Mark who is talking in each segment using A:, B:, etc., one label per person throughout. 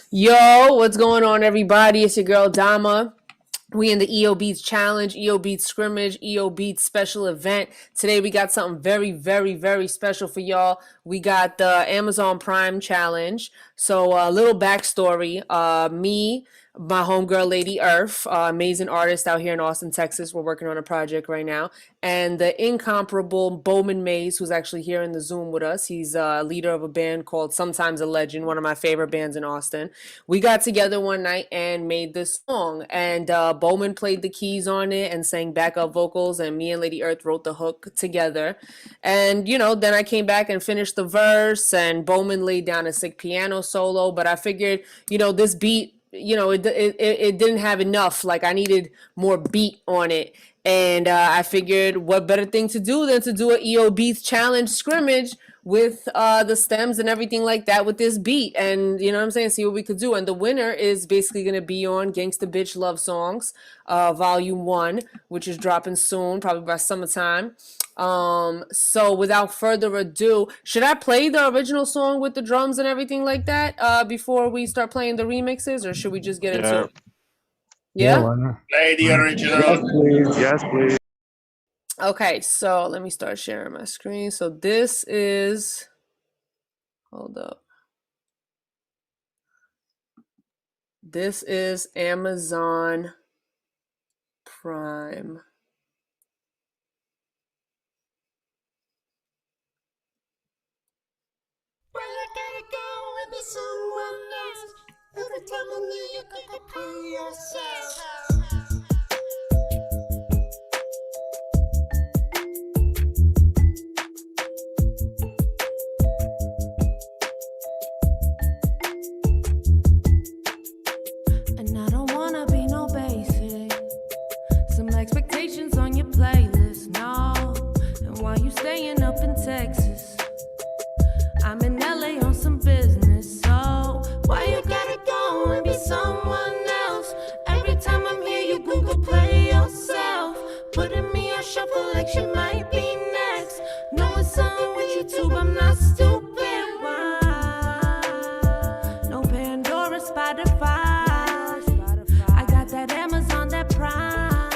A: Yo, what's going on, everybody? It's your girl Dama. We in the EO Beats Challenge, EO Beats Scrimmage, EO Beats Special Event. Today we got something very, very, very special for y'all. We got the Amazon Prime Challenge. So a little backstory. My homegirl Lady Earth, amazing artist out here in Austin, Texas. We're working on a project right now. And the incomparable Bowman Mays, who's actually here in the Zoom with us. He's a leader of a band called Sometimes a Legend, one of my favorite bands in Austin. We got together one night and made this song. And Bowman played the keys on it and sang backup vocals. And me and Lady Earth wrote the hook together. And, then I came back and finished the verse. And Bowman laid down a sick piano solo. But I figured, this beat, it didn't have enough. Like, I needed more beat on it. And I figured what better thing to do than to do an EO Beats Challenge scrimmage with the stems and everything like that with this beat. And you know what I'm saying? See what we could do. And the winner is basically going to be on Gangsta Bitch Love Songs, Volume 1, which is dropping soon, probably by summertime. So without further ado, should I play the original song with the drums and everything like that before we start playing the remixes, or should we just get into it? Yeah?
B: Play the original.
C: Yes, please.
B: Yes, please.
A: Okay, so let me start sharing my screen. So this is, hold up. This is Amazon Prime.
D: Why you gotta go and be someone else? Every time I knew you could play yourself.
E: And I don't wanna be no basic. Some expectations on your playlist, no. And while you staying up in Texas, I'm in LA on some business, so why you gotta go and be someone else? Every time I'm here, you Google play yourself, putting me on shuffle like she might be next. Know it's something with YouTube, I'm not stupid. Why? No Pandora, Spotify. I got that Amazon, that Prime.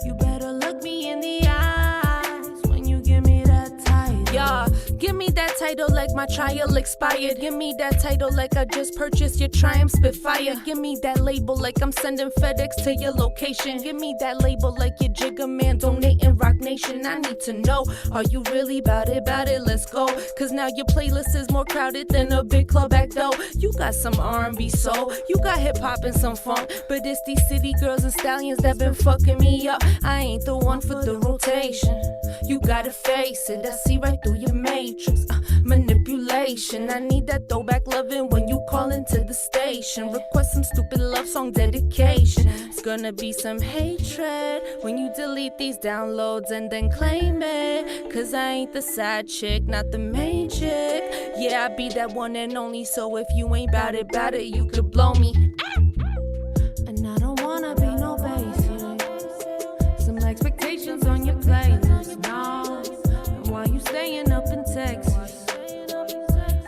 E: You better look me in the eyes when you give me that title. Yeah. Give me that title like my trial expired. Give me that title like I just purchased your Triumph Spitfire. Give me that label like I'm sending FedEx to your location. Give me that label like your Jigga Man donating Rock Nation. I need to know, are you really about it, let's go. Cause now your playlist is more crowded than a big club act though. You got some R&B soul, you got hip hop and some funk, but it's these city girls and stallions that been fucking me up. I ain't the one for the rotation. You gotta face it, I see right through your matrix. Manipulation, I need that throwback loving when you call into the station. Request some stupid love song dedication. It's gonna be some hatred when you delete these downloads and then claim it. Cause I ain't the side chick, not the main chick. Yeah, I be that one and only, so if you ain't bout it, you could blow me. And I don't wanna be no basic. Some expectations on your playlist, no. And while you staying up in Texas,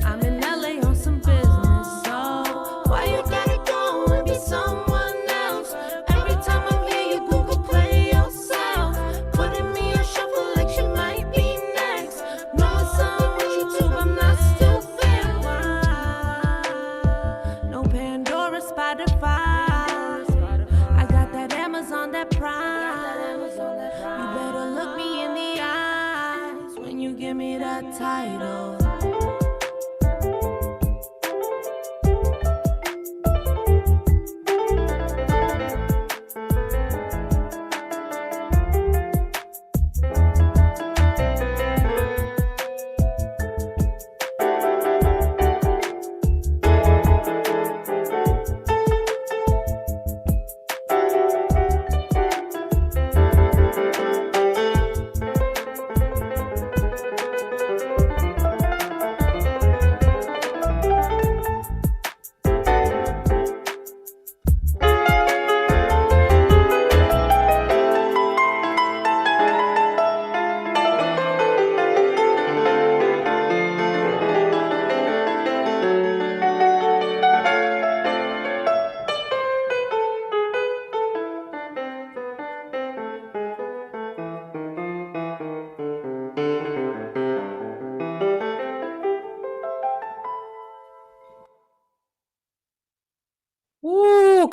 E: I'm in LA on some business, so why you gotta go and be someone else? Every time I'm here, you Google play yourself, putting me on shuffle like she might be next. Know it's something with YouTube, I'm not stupid. Why? No Pandora, Spotify. I got that Amazon, that Prime. You better look me in the eyes when you give me that title.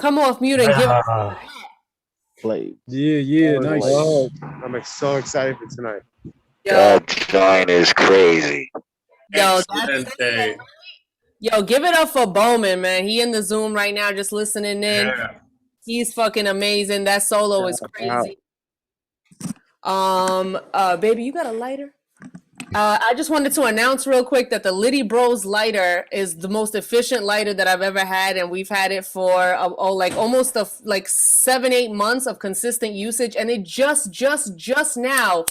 A: come off mute and give.
B: Play.
C: Yeah, nice.
B: Oh, I'm so excited for tonight.
A: Yo,
F: That joint is crazy.
A: yo,
C: Excelente.
A: yo, give it up for Bowman, man. He in the Zoom right now, just listening in.
C: Yeah.
A: He's fucking amazing. That solo is crazy. Baby, you got a lighter? I just wanted to announce real quick that the Liddy Bros lighter is the most efficient lighter that I've ever had, and we've had it for almost 7-8 months of consistent usage, and it just now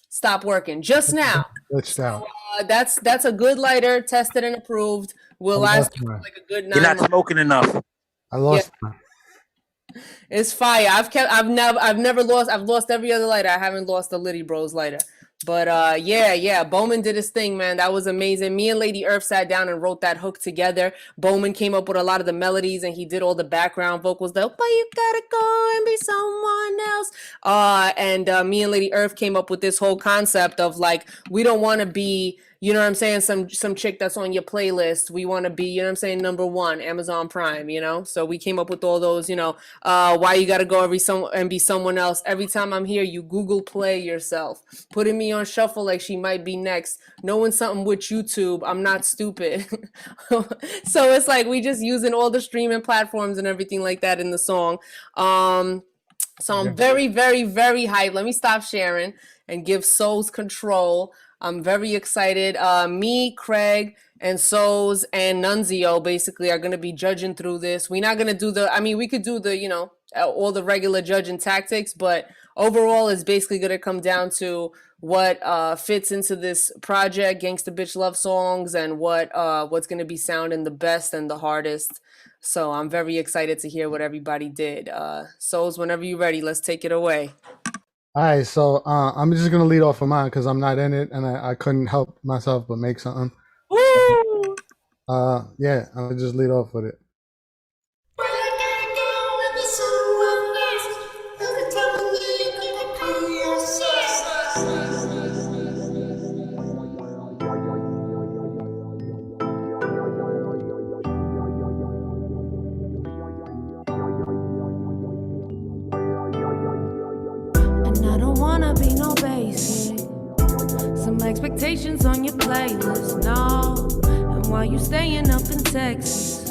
A: stopped working. Just now.
G: Glitched out.
A: That's a good lighter, tested and approved. Will last you for like a good 9
F: You're not
A: months.
F: smoking enough.
G: I lost mine.
A: It's fire. I've lost every other lighter. I haven't lost the Liddy Bros lighter. But yeah, Bowman did his thing, man. That was amazing. Me and Lady Earth sat down and wrote that hook together. Bowman came up with a lot of the melodies and he did all the background vocals. But you gotta go and be someone else. And me and Lady Earth came up with this whole concept of like, we don't want to be, you know what I'm saying, some chick that's on your playlist. We want to be, you know what I'm saying, number one, Amazon Prime, you know? So we came up with all those, you know, why you got to go and be someone else. Every time I'm here, you Google play yourself. Putting me on shuffle like she might be next. Knowing something with YouTube, I'm not stupid. So it's like we just using all the streaming platforms and everything like that in the song. So I'm very, very, very hyped. Let me stop sharing and give SOZE control. I'm very excited. Me, Craig, and SOZE and Nunzio basically are going to be judging through this. We're not going to do we could do the, you know, all the regular judging tactics, but overall it's basically going to come down to what fits into this project, Gangsta Bitch Love Songs, and what's going to be sounding the best and the hardest. So I'm very excited to hear what everybody did. SOZE, whenever you're ready, let's take it away.
G: All right, so I'm just gonna lead off of mine because I'm not in it and I couldn't help myself but make something.
A: Woo!
G: Yeah, I'll just lead off with it.
D: But I gotta go and be someone else. Every time I need you, gotta pay yourself.
E: And I don't wanna be no basic. Some expectations on your playlist, no. And while you staying up in Texas,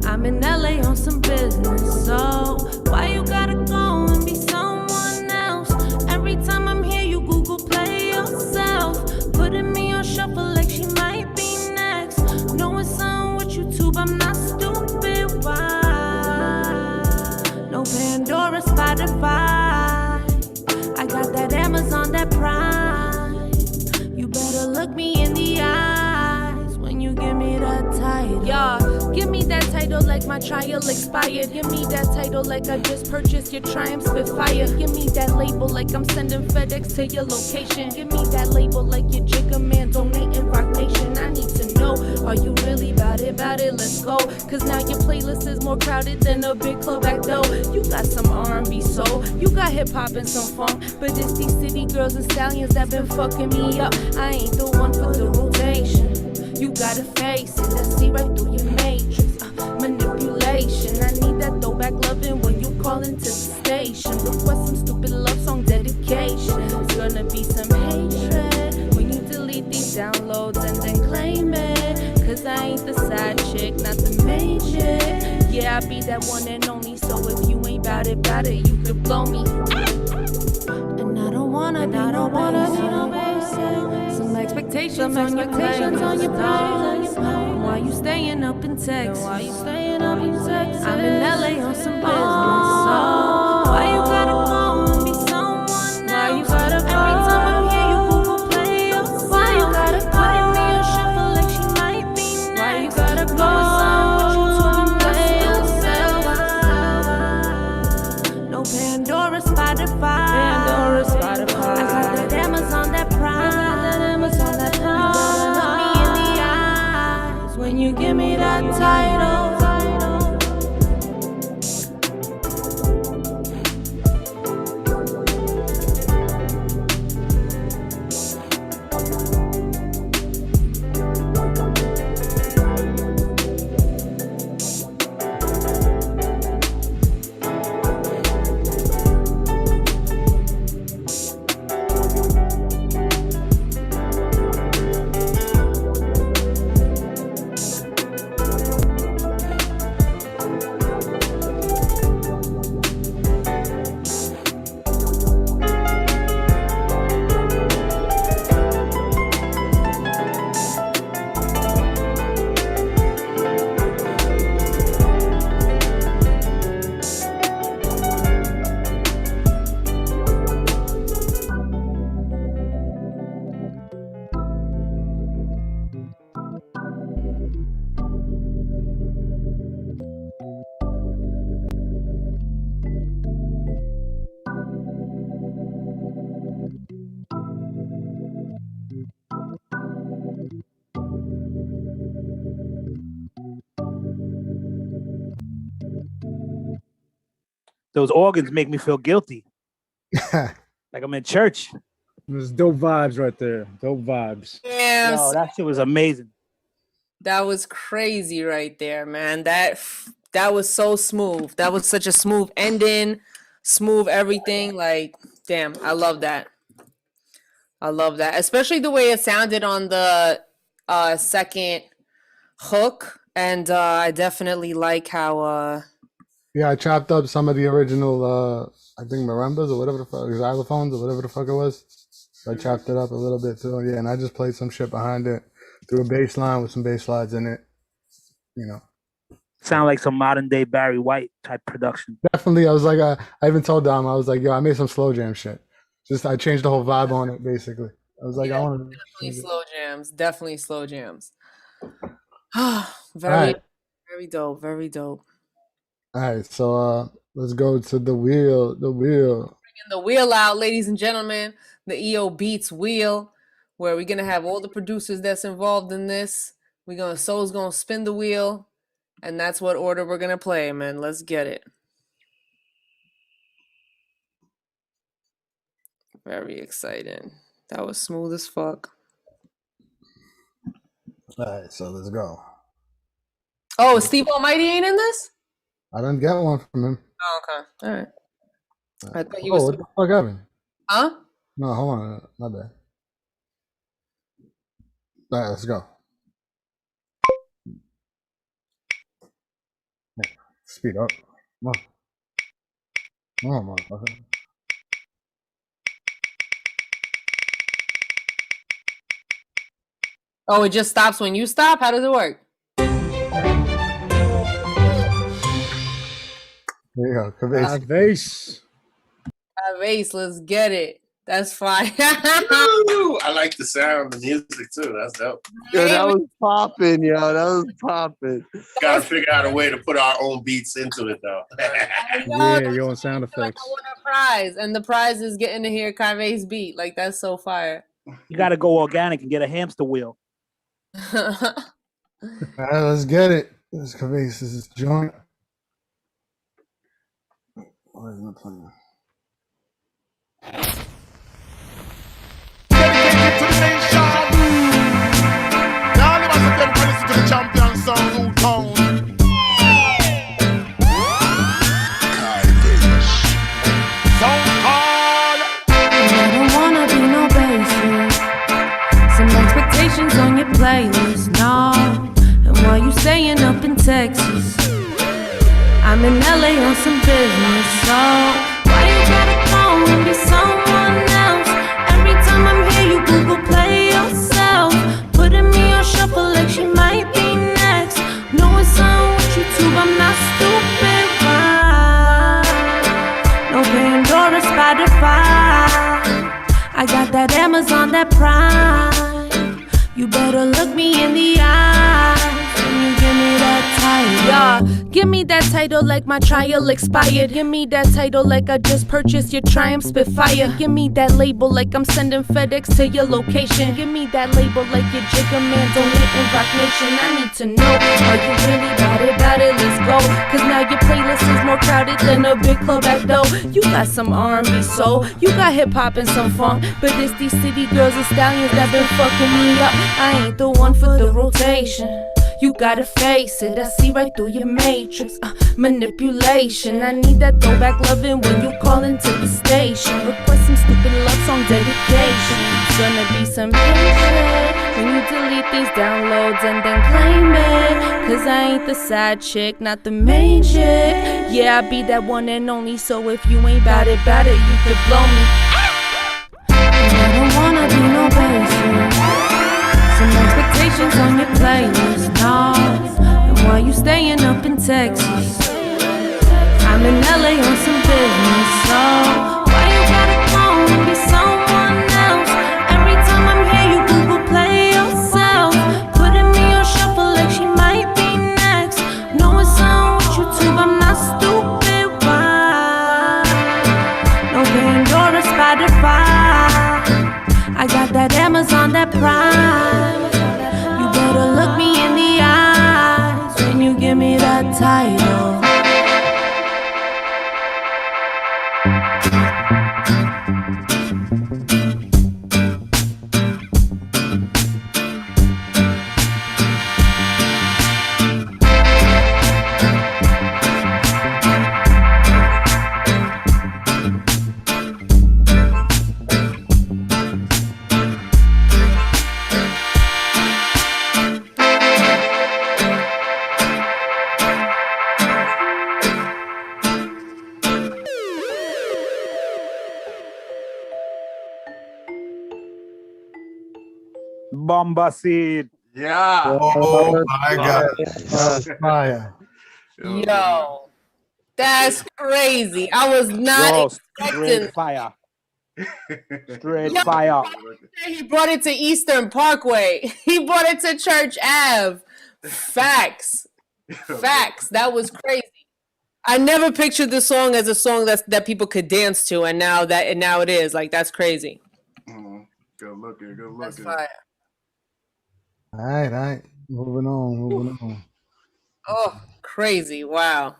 E: I'm in LA on some business. So why you gotta go and be someone else? Every time I'm here, you Google play yourself. Putting me on shuffle like she might be next. Knowing something with YouTube, I'm not stupid. Why? No Pandora, Spotify. I got that Amazon, that Prime. You better look me in the eyes when you give me that title. Y'all, give me that title like my trial expired. Give me that title like I just purchased your Triumph Spitfire. Give me that label like I'm sending FedEx to your location. Give me that label like your Jigga Man donating Rock Nation. I need to know, are you really about it, let's go. Cause now your playlist is more crowded than a big club back though. You got some R&B soul, you got hip hop and some funk, but it's these city girls and stallions that been fucking me up. I ain't the one for the rotation. You gotta face it, let's see right through your matrix. Manipulation, I need that throwback loving when you call into the station. Request some stupid love song dedication. It's gonna be some hatred when you delete these downloads and then claim it. Cause I ain't the side chick, not the main chick. Yeah, I be that one and only, so if you ain't bout it, you could blow me. And I don't wanna be no basic. Some expectations on your playlist. Why you staying up in Texas? I'm in LA on some business. So why you gotta go and be someone else? Every time I'm here, you Google play yourself. Why you gotta put me on shuffle like she might be next? Why you gotta go and play yourself? No Pandora, Spotify. I got that Amazon, that Prime. You better look me in the eyes when you give me that title.
H: Those organs make me feel guilty, like I'm in church.
C: There's dope vibes right there. Dope vibes.
A: Damn,
H: Yo, that shit was amazing.
A: that was crazy right there, man. That was so smooth. That was such a smooth ending, smooth everything. Like, damn, I love that. I love that, especially the way it sounded on the second hook, and I definitely like how.
G: Yeah, I chopped up some of the original, I think marimbas or whatever the fuck, xylophones or whatever the fuck it was. So I chopped it up a little bit too. Yeah, and I just played some shit behind it, threw a bass line with some bass slides in it. You know,
H: Sound like some modern day Barry White type production.
G: definitely. I was like, I even told Dom, I was like, yo, I made some slow jam shit. Just I changed the whole vibe on it, basically. I was like, I want to
A: Definitely slow jams. Definitely slow jams. Very,
G: Alright.
A: very dope. Very dope.
G: All right, so let's go to the wheel. The wheel.
A: Bringing the wheel out, ladies and gentlemen. The EO Beats wheel, where we're gonna have all the producers that's involved in this. Soul's gonna spin the wheel, and that's what order we're gonna play, man. Let's get it. Very exciting. That was smooth as fuck.
G: All right, so let's go.
A: Oh, Steve Almighty ain't in this?
G: I didn't get one from him.
A: Oh, okay. All right. I thought he
G: Oh,
A: was.
G: what the fuck happened?
A: Huh?
G: No, hold on. My bad. All right, let's go. Speed up. Come on. Come on, motherfucker.
A: Oh, it just stops when you stop? How does it work?
G: There you go. Cabeça.
C: Vase.
A: Vase, let's get it. That's fine.
B: Woo! I like the sound, the music too. That's dope.
I: Yo, that was popping, yo. That was popping.
B: Got to figure out a way to put our own beats into it, though.
C: Yeah, you're on sound
A: Like
C: effects.
A: I won a prize, and the prize is getting to hear Kaive's beat. Like, that's so fire.
H: You got to go organic and get a hamster wheel.
G: All right, let's get it. This Cabeça, this is joint. Where's my plan?
D: Dedicated to the nation. Y'all must have been listening to the champion song, Root Town. Sound call.
E: I don't wanna be no basic. Some expectations on your playlist, no. And while you staying up in Texas, I'm in LA on some business, so why you gotta go and be someone else? Every time I'm here, you Google play yourself, putting me on shuffle like she might be next. No, it's on with YouTube, I'm not stupid, right? No Pandora, Spotify. I got that Amazon, that Prime. You better look me in the eyes when you give me that title. Yeah, give me that title like my trial expired. Give me that title like I just purchased your Triumph Spitfire. Give me that label like I'm sending FedEx to your location. Give me that label like your Jigga Man donating Rock Nation. I need to know, are you really about it, let's go. Cause now your playlist is more crowded than a big club act though. You got some R&B soul, you got hip hop and some funk, but it's these city girls and stallions that been fucking me up. I ain't the one for the rotation. You gotta face it, I see right through your matrix. Manipulation, I need that throwback loving when you call into the station. Request some stupid love song dedication. It's gonna be some shit when you delete these downloads and then claim it. Cause I ain't the side chick, not the main chick. Yeah, I be that one and only, so if you ain't bout it, you could blow me. I don't wanna be no basic. Some expectations on your playlist, no. And while you staying up in Texas, I'm in LA on some business, so why you gotta go and be someone else? Every time I'm here, you Google play yourself, putting me on shuffle like she might be next. No, it's on with YouTube, I'm not stupid, why? No Pandora, Spotify. I got that Amazon, that Prime. You better look me in the eyes when you give me that title.
H: Bombacid.
B: Yeah.
J: Oh my God.
G: Fire.
A: Yo, that's crazy. I was not
H: Yo,
A: expecting.
H: straight fire. Straight
A: Yo,
H: fire.
A: he brought it to Eastern Parkway. He brought it to Church Ave. Facts. Facts. That was crazy. I never pictured this song as a song that people could dance to, and now it is. Like, that's crazy.
B: Good looking.
A: That's fire.
G: All right. Moving on.
A: Oh, crazy. Wow.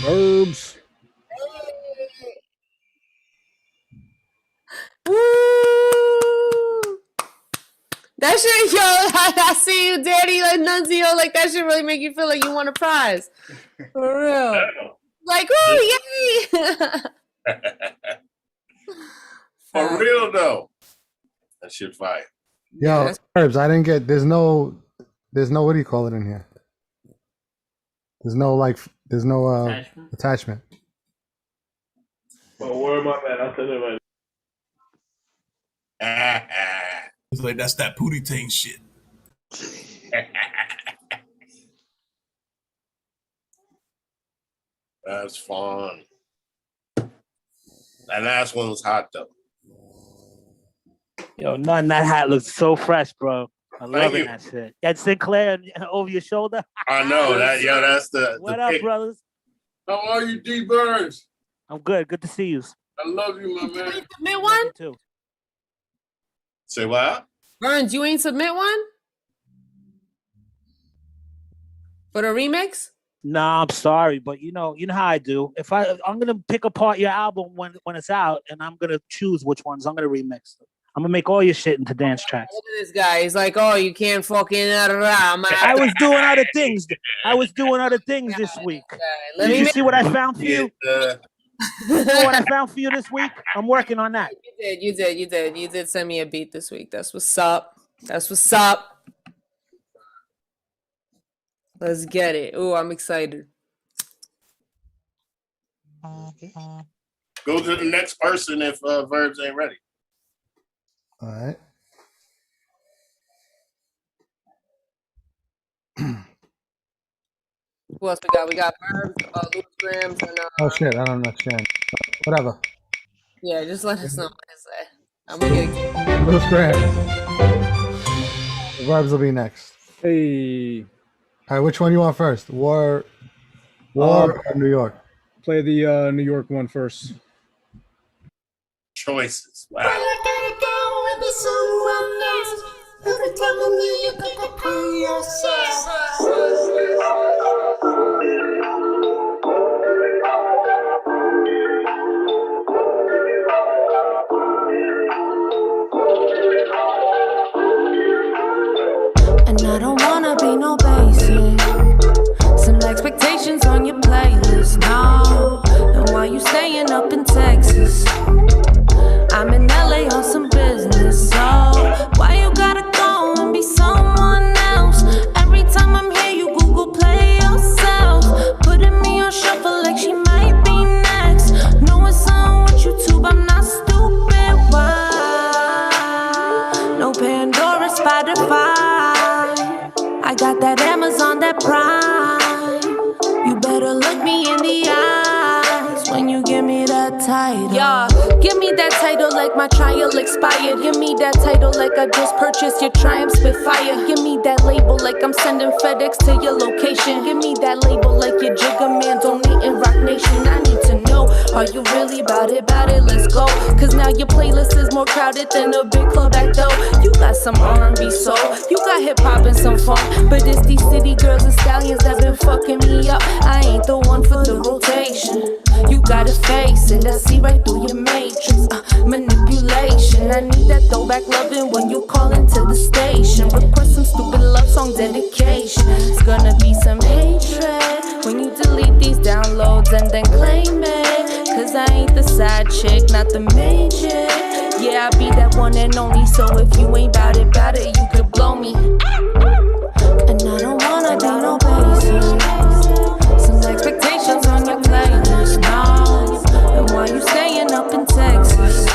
C: Verbs.
A: Woo! That shit, yo, I see you, Daddy, like Nunzio, like that shit really make you feel like you won a prize. For real. Like, oh, yay!
B: For real though. That shit fire.
G: Yo, Herbs, I didn't get. There's no. What do you call it in here? There's no attachment.
K: Oh, where am I, man? I'll tell you right.
J: It's like that's that Pootie Tang shit.
B: That's fun. That last one was hot though.
H: Yo, none. That hat looks so fresh, bro. I'm
B: Thank
H: loving
B: you.
H: that shit. That Sinclair over your shoulder.
B: I know that. Yo, that's the.
H: What
B: the
H: up,
B: pick.
H: brothers?
B: How are you, D Burns?
H: I'm good. Good to see you.
B: I love you, my man.
A: Submit one?
H: Too.
B: Say what?
A: Burns, you ain't submit one? For the remix?
H: Nah, I'm sorry, but you know how I do. If I'm gonna pick apart your album when it's out, and I'm gonna choose which ones I'm gonna remix. I'm gonna make all your shit into dance tracks.
A: Look at this guy. He's like, oh, you can't fucking.
H: I was doing other things. This week. Did you see what I found for you? You know what I found for you this week? I'm working on that.
A: You did send me a beat this week. That's what's up. Let's get it. Oh, I'm excited.
B: Go to the next person if Verbs ain't ready.
G: All right.
A: Who else we got? We got Verbs, Lucas Grams, and
G: Oh shit! I don't understand. Whatever.
A: yeah. Just let us know what to say. I'm gonna get
G: Louis Graham. The Verbs will be next.
C: Hey.
G: All right, which one you want first? War or New York?
C: Play the New York one first.
B: Choices.
D: But
B: Wow.
D: I gotta go and be someone else. Every time I need you, gotta prove yourself.
E: And I don't wanna be no basic. Some expectations on your playlist, no. And why you staying up in Texas? I'm in LA on some business, so why you gotta go and be someone else? Every time I'm here, you Google play yourself, putting me on shuffle like she might be next. Know it's on with YouTube, I'm not stupid. Why? No Pandora, Spotify. I got that Amazon, that Prime. You better look me in the eyes when you give me that title. Yeah, give me that title like my trial expired. Give me that title like I just purchased your Triumph Spitfire. Give me that label like I'm sending FedEx to your location. Give me that label like your Jigga Man donating Rock Nation. I need to know, are you really about it, let's go. Cause now your playlist is more crowded than a big club act though. You got some R&B soul, you got hip hop and some funk, but it's these city girls and stallions that been fucking me up. I ain't the one for the rotation. You gotta face it, I see right through your matrix. Manipulation, I need that throwback loving when you call into the station. Request some stupid love song dedication. It's gonna be some hatred when you delete these downloads and then claim it. Cause I ain't the side chick, not the main chick. Yeah, I be that one and only. So if you ain't bout it, you could blow me. And I don't wanna be no basic. Some expectations on your playlist, no. And why you staying up in Texas?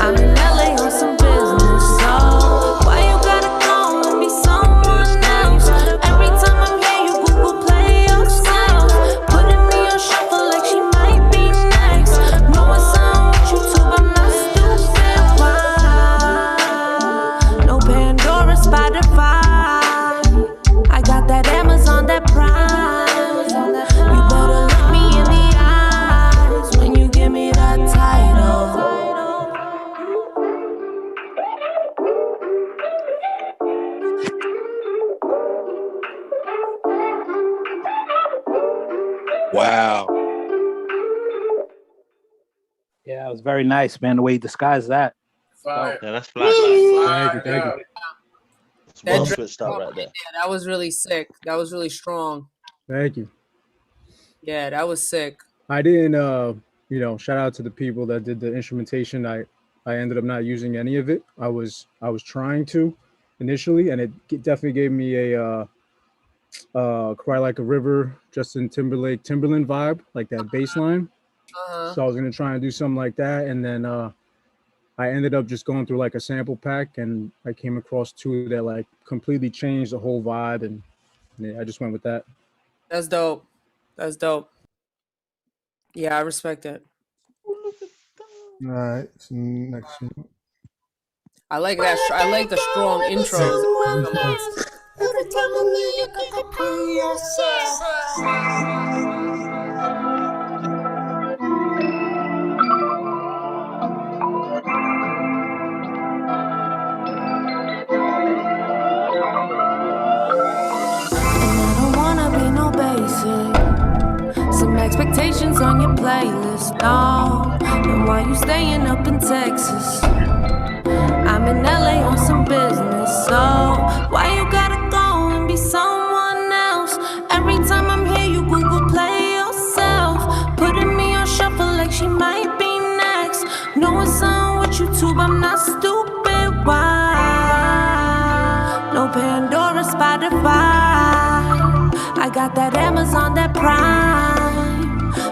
E: I'm in LA on some business, so why you gotta go and be someone else? Every time I'm here, you Google Play yourself, putting me on shuffle like she might be next. Know it's on with YouTube, I'm not stupid. Why? No Pandora, Spotify. I got that Amazon, that Prime. You better look me in the eyes when you give me that title.
B: Wow.
H: Yeah, it was very nice, man. The way he disguised that.
B: Fire.
K: Yeah, that's flat.
C: Thank you, thank you.
K: It's well
A: That
K: switched up right there.
A: Yeah, that was really sick. That was really strong.
C: Thank you.
A: Yeah, that was sick.
C: I didn't, shout out to the people that did the instrumentation. I ended up not using any of it. I was trying to initially, and it definitely gave me a Cry Like a River, Justin Timberlake, Timberland vibe, like that bass line. So I was gonna try and do something like that, and then I ended up just going through like a sample pack, and I came across two that like completely changed the whole vibe, and yeah, I just went with that.
A: That's dope. That's dope. Yeah, I respect it.
G: All right, so next one.
A: I like that. I like the strong intros.
D: Every time I'm near you, can compare yourself.
E: Some expectations on your playlist, no. And why you staying up in Texas? I'm in LA on some business, so why you gotta go and be someone else? Every time I'm here, you Google Play yourself, putting me on shuffle like she might be next. Know it's on with YouTube, I'm not stupid. Why? No Pandora, Spotify. I got that Amazon, that Prime.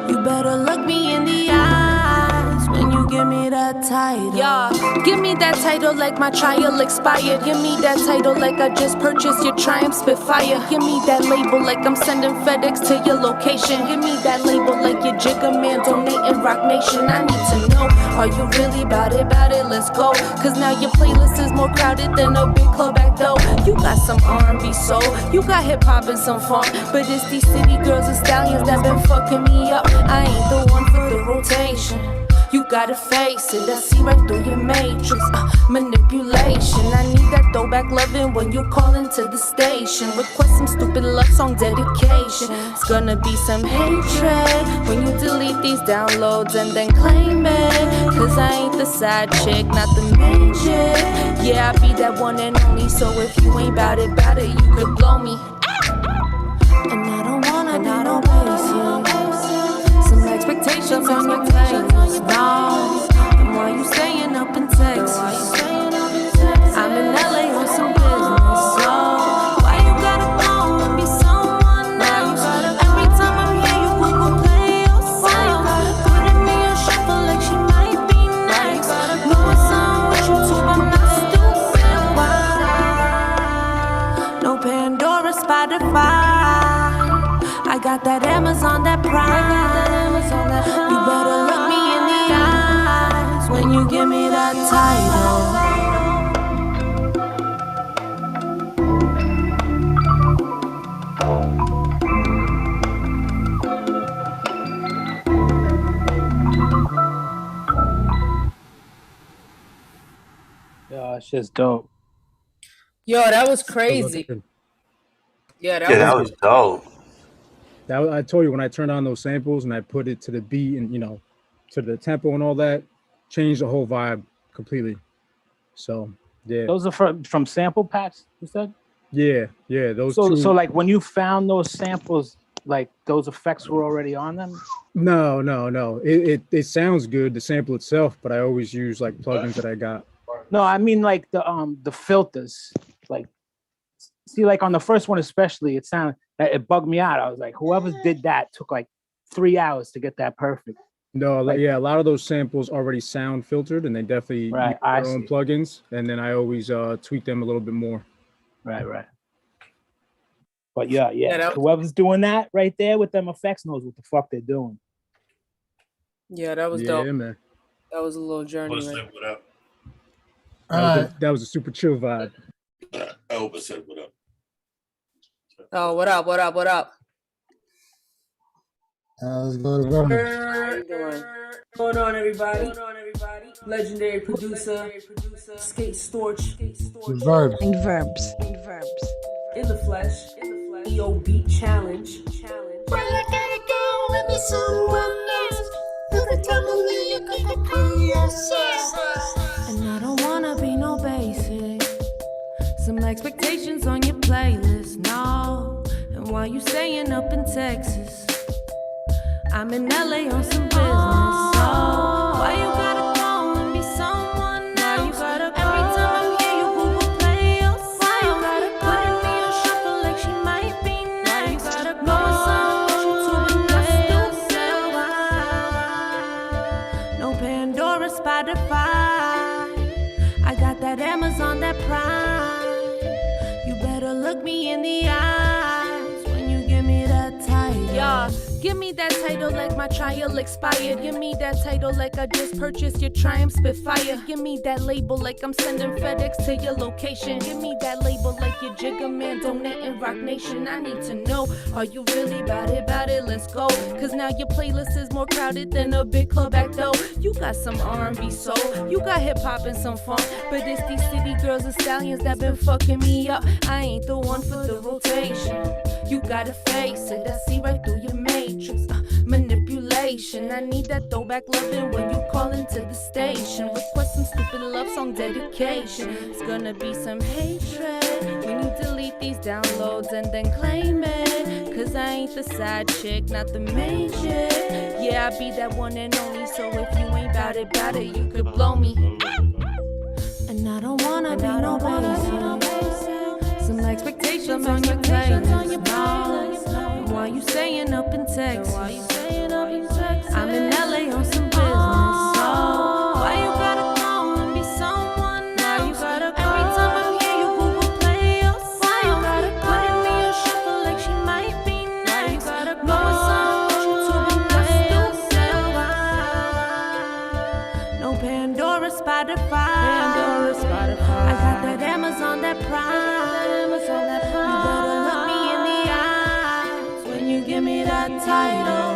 E: You better look me in the eyes when you give me that title. Yeah, give me that title like my trial expired. Give me that title like I just purchased your Triumph Spitfire. Give me that label like I'm sending FedEx to your location. Give me that label like your Jigga Man donating Rock Nation. I need to know, are you really about it? Let's go. Cause now your playlist is more crowded than a big club back though. You got some R&B soul, you got hip hop and some funk, but it's these city girls and stallions that been fucking me up. I ain't the one for the rotation. You gotta face it, I see right through your matrix. Manipulation, I need that throwback loving when you call into the station. Request some stupid love song dedication. It's gonna be some hatred when you delete these downloads and then claim it. Cause I ain't the side chick, not the main chick. Yeah, I be that one and only, so if you ain't bout it, you could blow me. And I don't wanna be no basic. Some expectations on your playlist, no. And why you staying up in Texas? I'm in LA on some business, so why you gotta go and be someone else? Every time I'm here, you Google Play yourself, putting me on shuffle like she might be next. Know it's on with YouTube, I'm not stupid. Why? No Pandora, Spotify. I got that Amazon, that Prime. You better look me in the eyes when you give me that title.
H: Yeah, it's just dope.
A: Yo, that was crazy. Yeah,
F: that was dope.
C: I told you, when I turned on those samples and I put it to the beat and to the tempo and all that, changed the whole vibe completely. So yeah.
H: Those are from sample packs, you said?
C: Yeah, those
H: so
C: two.
H: So like when you found those samples, like those effects were already on them?
C: No. It sounds good, the sample itself, but I always use like plugins that I got.
H: No, I mean like the filters. Like, see, like on the first one especially, it bugged me out. I was like, whoever did that took like 3 hours to get that perfect.
C: No,
H: Like-
C: yeah, a lot of those samples already sound filtered, and they definitely
H: Right,
C: use
H: I
C: their own
H: see.
C: plugins, and then I always tweak them a little bit more.
H: Right. But yeah,
A: that-
H: whoever's doing that right there with them effects knows what the fuck they're doing.
A: Yeah, that was
C: Yeah,
A: dope.
C: man.
A: That was a little journey.
B: What's
A: Right?
B: up? What up?
C: That was a super chill vibe.
B: Elba said what up.
A: Oh, what up?
G: Let's go to
A: How
G: Verb.
A: you doing? What's going on, everybody? Legendary producer, Skate Storch,
G: Verb.
E: In verbs.
A: in the flesh, EOB challenge.
D: Where you gotta go and be someone else? You can tell me where you can compare yourself.
E: And I don't wanna be no basic. Some expectations on your playlist, no. And while you staying up in Texas, I'm in LA on some business. So why you gotta go and be someone else? Every time I'm here, you Google Play yourself. Why you gotta put me on shuffle like she might be next? Know a song that you too and play yourself. No Pandora, Spotify. I got that Amazon, that Prime. You better look me in the eyes when you give me that title. Yeah. Give me that title like my trial expired. Give me that title like I just purchased your Triumph Spitfire. Give me that label like I'm sending FedEx to your location. Give me that label like your Jigga Man donating Rock Nation. I need to know, are you really about it? Let's go. Cause now your playlist is more crowded than a big club act though. You got some R&B soul, you got hip hop and some funk, but it's these city girls and stallions that been fucking me up. I ain't the one for the rotation. You gotta face it, I see right through your matrix. Manipulation, I need that throwback loving when you call into the station. Request some stupid love song dedication. It's gonna be some hatred when you delete these downloads and then claim it. Cause I ain't the side chick, not the main chick. Yeah, I be that one and only, so if you ain't bout it, you could blow me. And I don't wanna be no basic. Some expectations on your playlist, no. And while you staying up in Texas, I'm in LA on some business. So why you gotta go and be someone else? Every time I'm here, you Google Play yourself. Why you gotta put me on shuffle like she might be next? Know a song that you too and play yourself. No Pandora, Spotify. I got that Amazon, that Prime. You better look me in the eyes when you give me that title.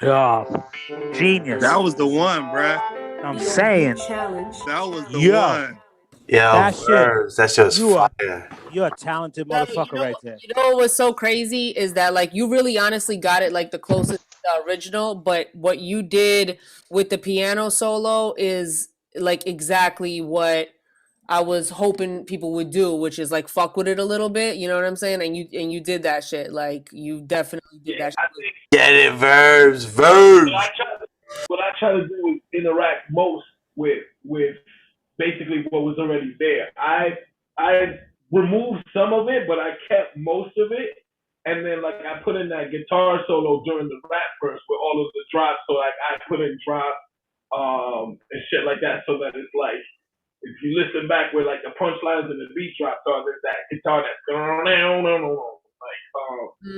H: Yeah, genius.
K: That was the one, bruh.
H: I'm saying.
A: Challenge.
K: That was the
H: Yeah.
K: one.
F: Yo,
H: That shit.
F: Verbs, that's just
H: You are-
F: fire.
H: You're a talented motherfucker right there.
A: You know what's so crazy is that like you really honestly got it like the closest to the original, but what you did with the piano solo is like exactly what I was hoping people would do, which is like fuck with it a little bit. You know what I'm saying? And you did that shit. Like you definitely did that shit.
F: Get it, Verbs, Verbs.
L: What I try to do is interact most with basically what was already there. I removed some of it, but I kept most of it. and then like I put in that guitar solo during the rap verse with all of the drops. So like I put in drop and shit like that, so that it's like if you listen back where like the punchlines and the beat drop, so there's that guitar that's like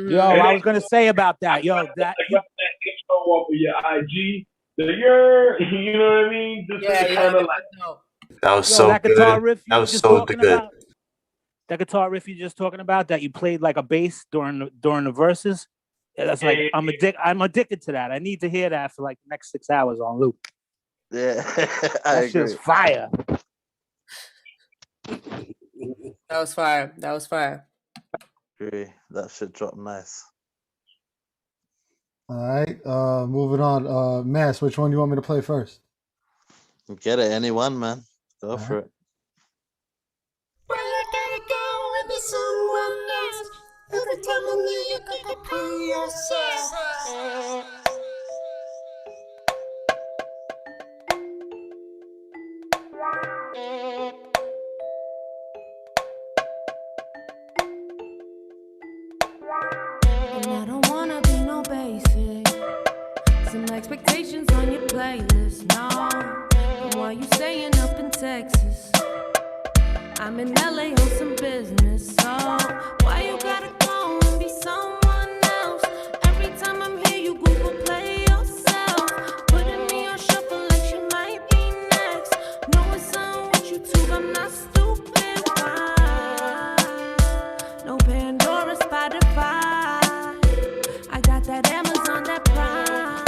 H: Yo, I was gonna say about that. Yo, that
L: that intro off of your IG, you know what I mean? Just kind of like
F: That was
H: yo,
F: so
H: that guitar
F: good.
H: riff you
F: That
H: were
F: was
H: just
F: so
H: talking
F: good.
H: about. That guitar riff you just talking about that you played like a bass during the verses. Yeah, that's like I'm addicted to that. I need to hear that for like the next 6 hours on loop.
I: Yeah,
H: That's just fire.
A: That was fire. That was fire.
I: Agree. That shit dropped nice.
G: All right, moving on. Mass, which one do you want me to play first?
I: Get it, anyone, man. Go for it.
D: Why you gotta go and be someone else? Every time I need you, gotta prove yourself.
E: And I don't wanna be no basic. Some expectations on your playlist, no. And while you staying up in Texas, I'm in LA on some business. So why you gotta go and be someone else? Every time I'm here, you Google play yourself, putting me on shuffle like she might be next. Know it's on with YouTube, I'm not stupid. Why? No Pandora, Spotify. I got that Amazon, that Prime.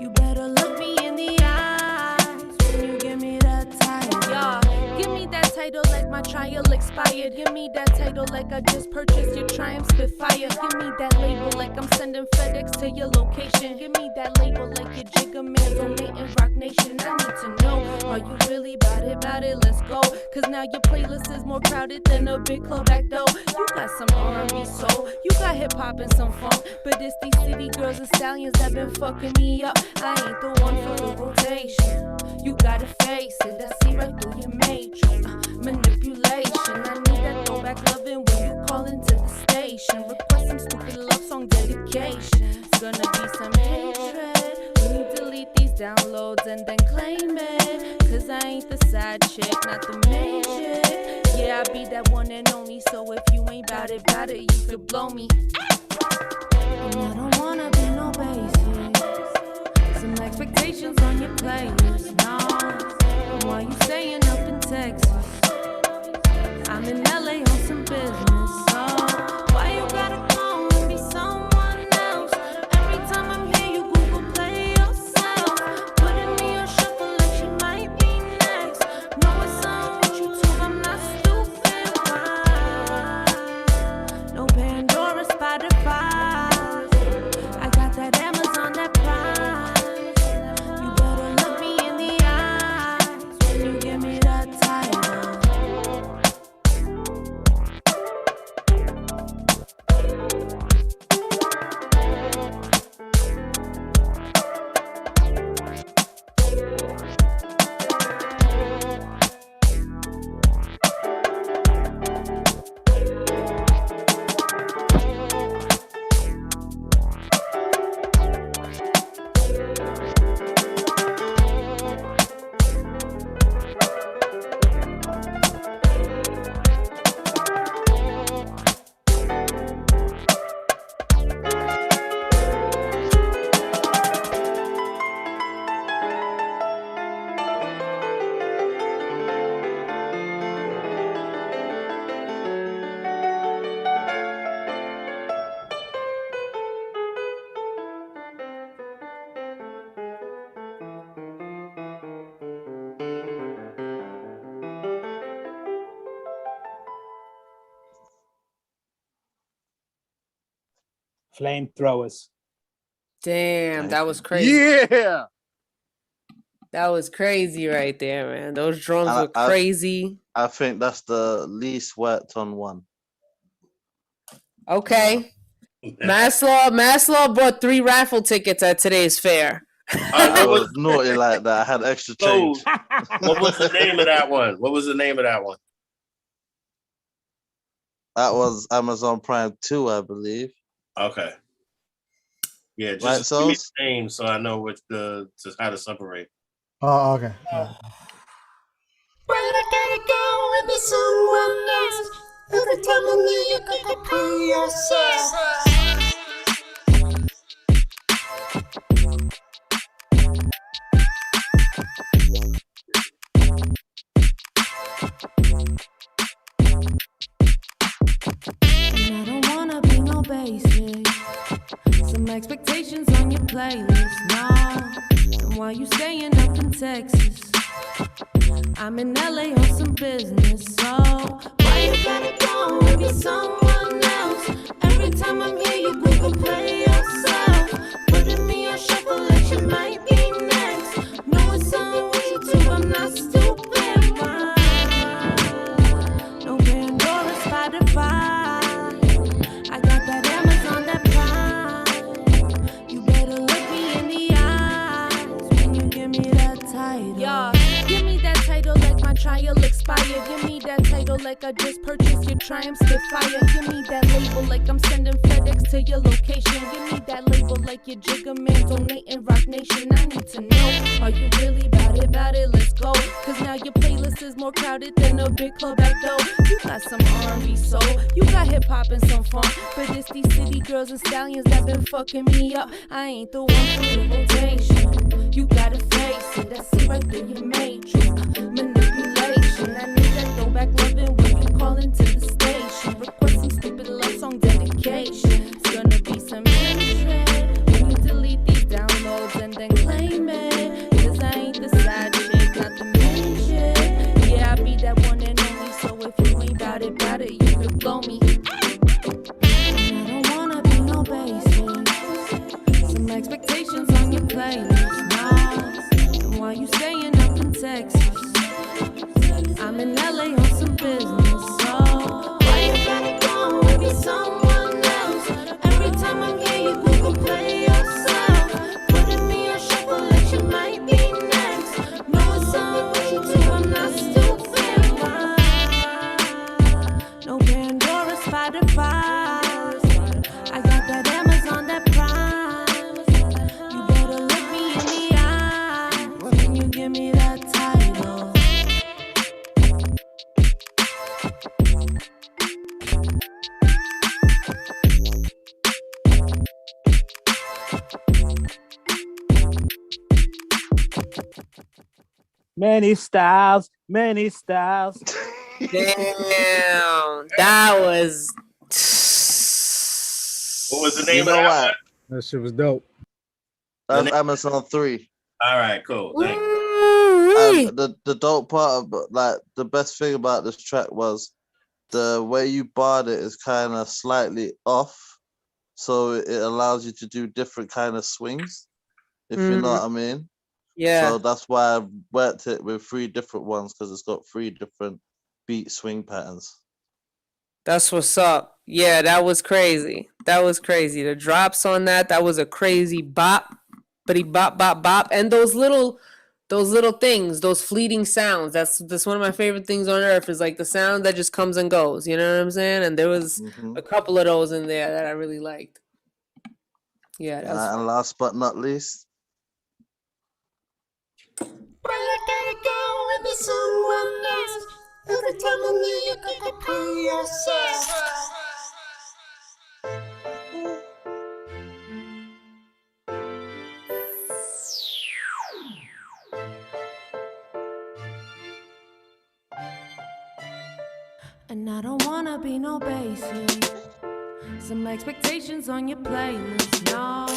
E: You better look me in the eyes when you give me that title. Yeah, give me that title like my trial expired. Give me that title like I just purchased your Triumph Spitfire. Give me that label like I'm sending FedEx to your location. Give me that label like your Jigga Man donating Rock Nation. I need to know, are you really about it, let's go. Cause now your playlist is more crowded than a big club back door. You got some R&B soul, you got hip hop and some funk, but it's these city girls and stallions that been fucking me up. I ain't the one for the rotation. You gotta face it, I see right through your matrix. Manipulation, I need that throwback loving when you call into the station. Request some stupid love song dedication. It's gonna be some hatred when you delete these downloads and then claim it. Cause I ain't the side chick, not the main chick. Yeah, I be that one and only, so if you ain't bout it, you could blow me. And I don't wanna be no basic. Some expectations on your playlist, no. And while you staying up in Texas, I'm in LA on some business. So why you gotta go and be someone else? Every time I'm here, you Google play yourself, putting me on shuffle like she might be next. Know it's on with YouTube, I'm not stupid. Why? No Pandora, Spotify. I got that Amazon, that Prime. You better look me in the eyes when you give me that title.
H: Flamethrowers.
A: Damn, that was crazy.
I: Yeah.
A: That was crazy right there, man. Those drums were crazy.
I: I think that's the least worked on one.
A: Okay. Maslow bought 3 raffle tickets at today's fair.
I: I was naughty like that. I had extra change.
B: What was the name of that one? What was the name of that one?
I: That was Amazon Prime 2, I believe.
B: Okay. Yeah,
I: Right,
B: just give me
I: SOZE?
B: the name so I know how to separate.
G: Oh, okay.
D: Why I gotta go and be someone else? Every time I knew you could compare yourself.
E: And I don't wanna be no basic. Some expectations on your playlist, no. And while you staying up in Texas, I'm in LA on some business. So why you gotta go and be someone else? Every time I'm here, you Google play yourself. Putting me on shuffle like you might be next. No, it's on with you too, I'm not stupid. Why? No Pandora, Spotify. I got that Amazon, that Prime. You better look me in the eyes when you give me that title. Yeah, give me that title like my trial expired. Give me that title like I just purchased your Triumph Spitfire. Give me that label like I'm sending FedEx to your location. Give me that label like your Jigga Man donating Rock Nation. I need to know, are you really about it? Let's go. Cause now your playlist is more crowded than a big club at though. You got some R&B soul, you got hip hop and some funk, but it's these city girls and stallions that been fucking me up. I ain't the one for the rotation. You gotta face it, I see right through your matrix. Manipulation, I need that throwback loving when you call into the station. Requesting stupid love song dedication. It's gonna be some interest when you delete these downloads and then claim it. Cause I ain't the side chick, not the main chick. Yeah, I be that one and only, so if you ain't bout it, you could blow me. And I don't wanna be no basic. Some expectations on your playlist, no. And while you staying up in Texas, I'm in LA on some business, so why you gotta go and be someone else? Every time I'm here, you Google play yourself. Putting me on shuffle like you might be next. No, it's on with you too, I'm not stupid. Why? No Pandora, Spotify. I got that Amazon, that Prime. You better look me in the eye when you give me that title.
H: Many styles, many styles.
A: Damn, that was.
B: What was the
I: You
B: name
I: know
B: of that
I: what?
B: one?
C: That shit was dope.
I: That's Amazon 3.
B: All right, cool. Thank you.
I: And the dope part of like the best thing about this track was the way you barred it is kind of slightly off, so it allows you to do different kind of swings, if you know what I mean.
A: Yeah.
I: So that's why I worked it with 3 different ones, because it's got 3 different beat swing patterns.
A: That's what's up. Yeah, that was crazy. That was crazy. The drops on that was a crazy bop, bitty bop, bop, bop. And those little things, those fleeting sounds. That's one of my favorite things on earth, is like the sound that just comes and goes. You know what I'm saying? And there was a couple of those in there that I really liked. Yeah, that was
I: And last but not least,
D: Why I gotta go and be someone else? Every time I knew you could compare yourself.
E: And I don't wanna be no basic. Some expectations on your playlist, no.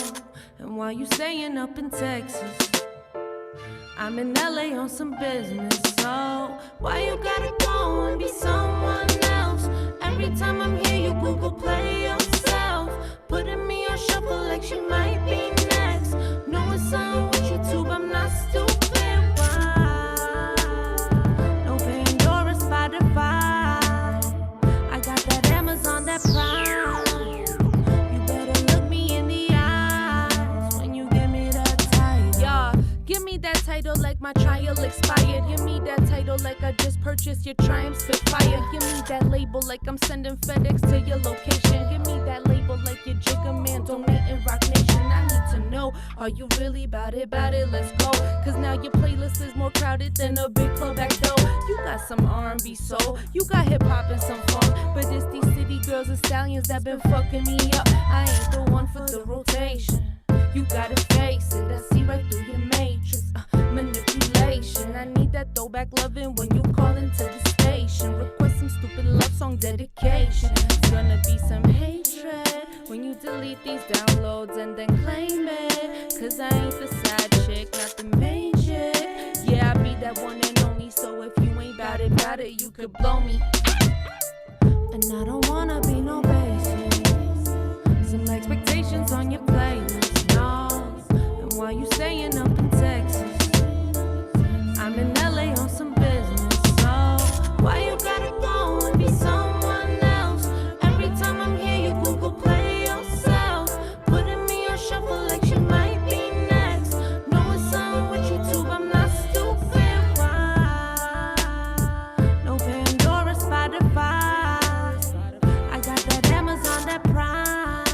E: And while you staying up in Texas, I'm in LA on some business, so why you gotta go and be someone else? Every time I'm here, you Google play yourself. Putting me on shuffle like she might be next. No, it's on with YouTube, I'm not stupid. Why? No Pandora, Spotify. I got that Amazon, that Prime. You better look me in the eyes when you give me that title. Yeah, give me that title like my trial expired. Give me that title like I just purchase your triumphs, spit fire. Give me that label like I'm sending FedEx to your location. Give me that label like your Jigga Man donating Rock Nation. I need to know, are you really about it, let's go. Cause now your playlist is more crowded than a big club back door. You got some R&B soul, you got hip hop and some funk, but it's these city girls and stallions that been fucking me up. I ain't the one for the rotation. You gotta face it, I see right through your matrix. Manipulation, I need that throwback loving when you call into the station. Request some stupid love song dedication. It's gonna be some hatred when you delete these downloads and then claim it. Cause I ain't the side chick, not the main chick. Yeah, I be that one and only, so if you ain't bout it, you could blow me. And I don't wanna be no basic. Some expectations on your playlist, no. And why you staying up in Texas? I'm in LA on some business, so why you gotta go and be someone else? Every time I'm here, you Google play yourself, putting me on shuffle like she might be next. Know it's something with YouTube, I'm not stupid. Why? No Pandora, Spotify. I got that Amazon, that Prime.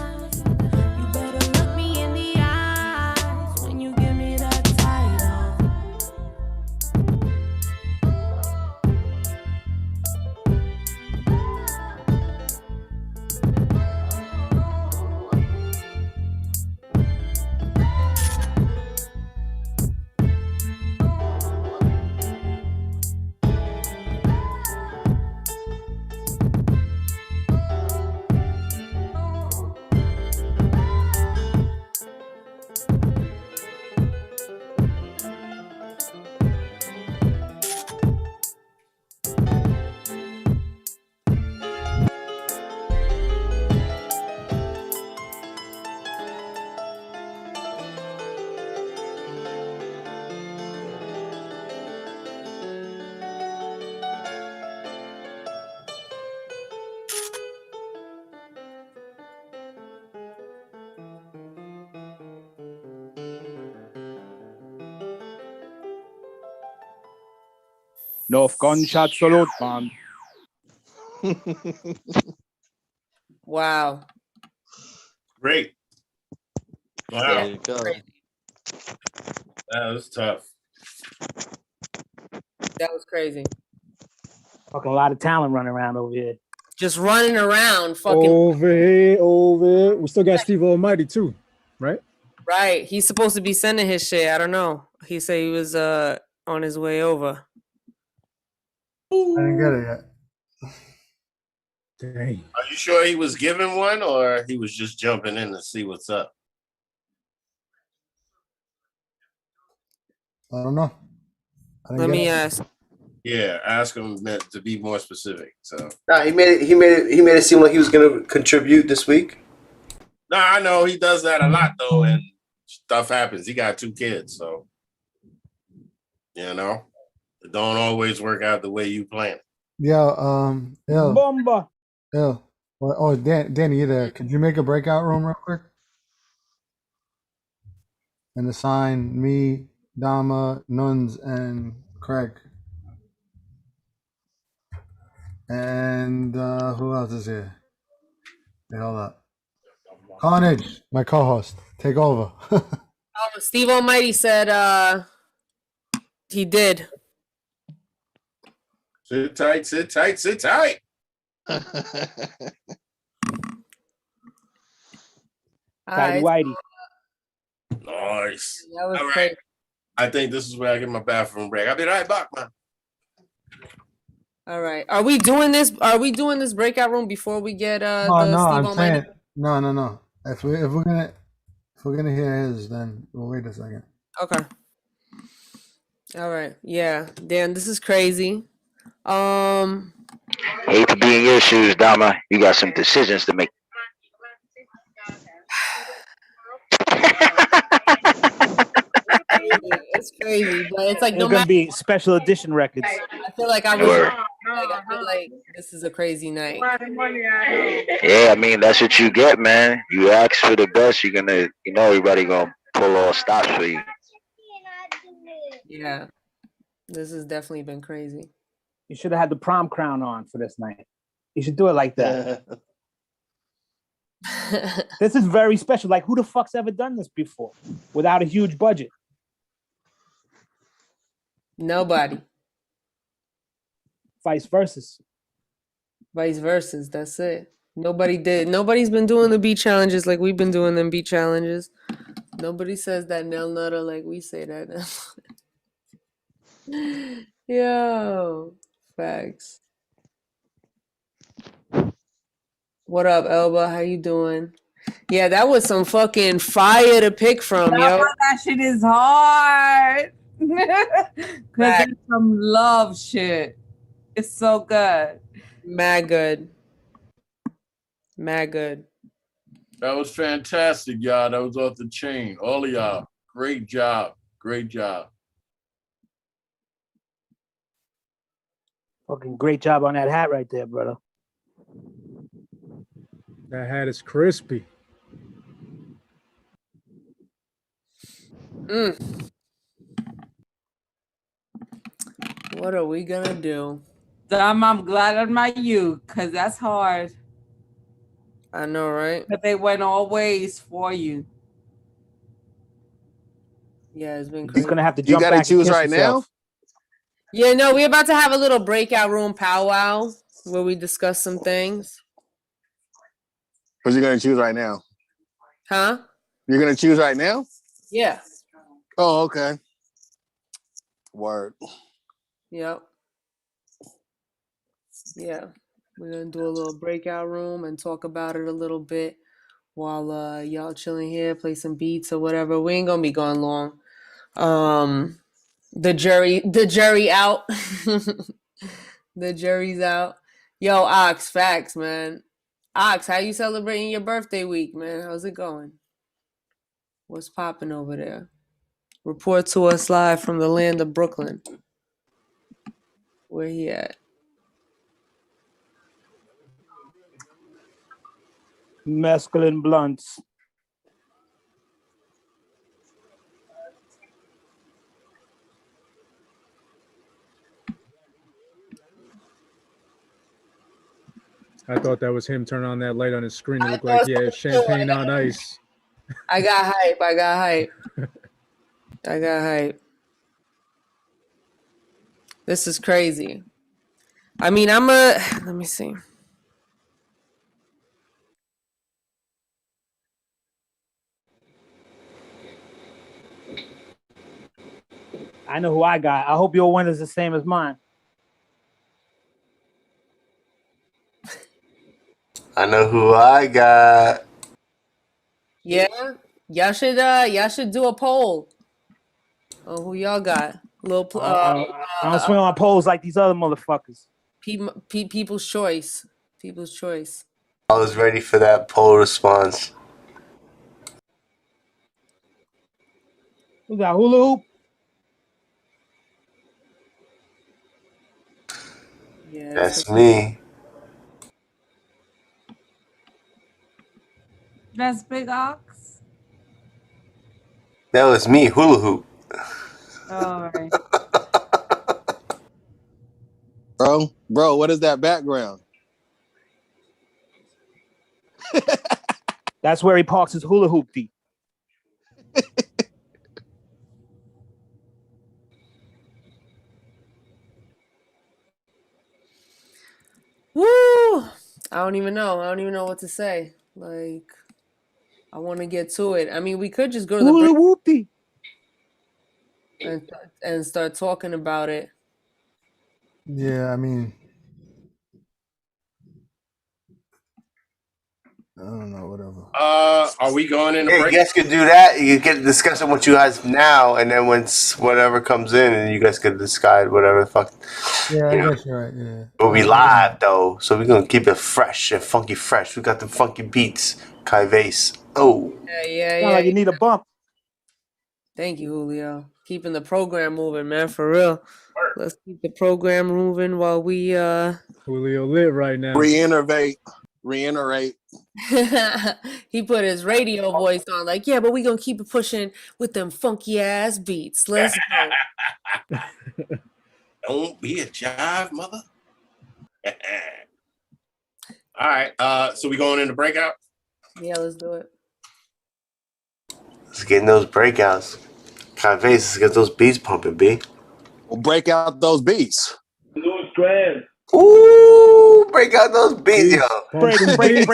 E: You better look me in the eyes when you give me that title.
H: North gunshot salute, man.
A: Wow.
B: Great. Wow.
I: There you go.
B: That was tough.
A: That was crazy.
H: Fucking a lot of talent running around over here.
A: Just running around, fucking.
C: Over here. We still got Steve Almighty too, right?
A: Right. He's supposed to be sending his shit. I don't know. He said he was on his way over.
G: I didn't get it yet.
C: Dang.
B: Are you sure he was given one or he was just jumping in to see what's up?
G: I don't know.
A: Let me ask.
B: Yeah, ask him to be more specific. So
K: Nah, he made it seem like he was gonna contribute this week.
B: no, I know he does that a lot though, and stuff happens. He got 2 kids, so you know it don't always work out the way you plan it.
G: Yo,
H: Bomba.
G: Well, oh, Danny, you there? Could you make a breakout room real quick? And assign me, Dama, Nuns, and Craig. And who else is here? Hey, hold up. Carnage, my co-host. Take over.
A: Steve Almighty said he did.
B: Sit tight, sit tight, sit tight.
H: Tidy whitey.
B: Nice.
A: That was
B: All right.
A: crazy.
B: I think this is where I get my bathroom break. I'll be right back, man.
A: All right. Are we doing this? Are we doing this breakout room before we get the
G: no,
A: Steve
G: I'm
A: Almighty?
G: saying no. If we're gonna hear his, then we'll wait a second.
A: Okay. All right. Yeah. Dan, this is crazy.
F: Hate to be in your shoes, Dama. You got some decisions to make.
A: It's crazy, but it's like
H: It's
A: no
H: gonna
A: matter.
H: be special edition records.
A: I feel like I was.
F: Word.
A: I feel like this is a crazy night.
F: Yeah, I mean that's what you get, man. You ask for the best, you're gonna, everybody gonna pull all stops for you.
A: Yeah, this has definitely been crazy.
H: You should have had the prom crown on for this night. You should do it like that. This is very special. Like, who the fuck's ever done this before without a huge budget?
A: Nobody.
H: Vice versa.
A: Vice versa. That's it. Nobody did. Nobody's been doing the beat challenges like we've been doing them beat challenges. Nobody says that Nell Nutter like we say that. Yo, facts. What up, Elba? How you doing? Yeah, that was some fucking fire to pick from, yo.
M: That shit is hard. Cause it's some love shit. It's so good.
A: Mad good. Mad good.
N: That was fantastic, y'all. That was off the chain. All of y'all. Great job. Great job.
H: Fucking great job on that hat right there, brother.
C: That hat is crispy.
A: What are we gonna do?
M: I'm glad I'm not you, cause that's hard.
A: I know, right?
M: But they went all ways for you.
A: Yeah, it's been
H: He's
A: crazy.
H: gonna have to
O: You
H: jump
O: gotta
H: back and
O: choose
H: kiss
O: right
H: himself.
A: Yeah, no, we're about to have a little breakout room powwow where we discuss some things.
O: What you gonna choose right now?
A: Huh?
O: You're gonna choose right now?
A: Yeah.
O: Oh, okay. Word.
A: Yep. Yeah. We're gonna do a little breakout room and talk about it a little bit while y'all chilling here, play some beats or whatever. We ain't gonna be gone long. The jury out. The jury's out. Yo, Ox, facts, man. Ox, how you celebrating your birthday week, man? How's it going? What's popping over there? Report to us live from the land of Brooklyn. Where he at?
H: Masculine blunts.
C: I thought that was him turning on that light on his screen. It looked like he had champagne on ice.
A: I got hype. I got hype. This is crazy. I mean, let me see.
H: I know who I got. I hope your win is the same as mine.
K: I know who I got.
A: Yeah, y'all should do a poll. Oh, who y'all got?
H: I don't swing on polls like these other motherfuckers.
A: People's choice. People's choice.
K: I was ready for that poll response.
H: Who got hula hoop?
A: Yeah,
K: That's me.
M: That's Big Ox.
K: That was me, hula hoop.
M: All right.
O: Bro, what is that background?
H: That's where he parks his hula hoop feet.
A: Woo! I don't even know. I don't even know what to say. Like, I want to get to it. I mean, we could just go to the
H: Hula
A: break
H: hoopty
A: and start talking about it.
G: Yeah, I mean, I don't know, whatever.
B: Are we going in the
K: Yeah,
B: break?
K: you guys could do that. You get to discuss it with you guys now, and then once whatever comes in, and you guys could decide whatever the fuck.
G: Yeah, I
K: You know.
G: guess you're right. Yeah.
K: We'll be live though, so we're gonna keep it fresh and funky fresh. We got the funky beats, Kai Vase. Oh,
A: Yeah.
H: Sound like you need a bump.
A: Thank you, Julio. Keeping the program moving, man, for real. Let's keep the program moving while we
C: Julio lit right now.
O: Reiterate.
A: he put his radio voice on, like, yeah, but we gonna keep it pushing with them funky ass beats. Let's go.
B: Don't be a jive, mother. All right. So we going into breakout?
A: Yeah, let's do it.
K: Let's get in those breakouts. Conveys, let's get those beats pumping, B.
O: We'll break out those beats.
L: Louis Grand.
K: Ooh, break out those beats, yo.
H: Break out. Those beats,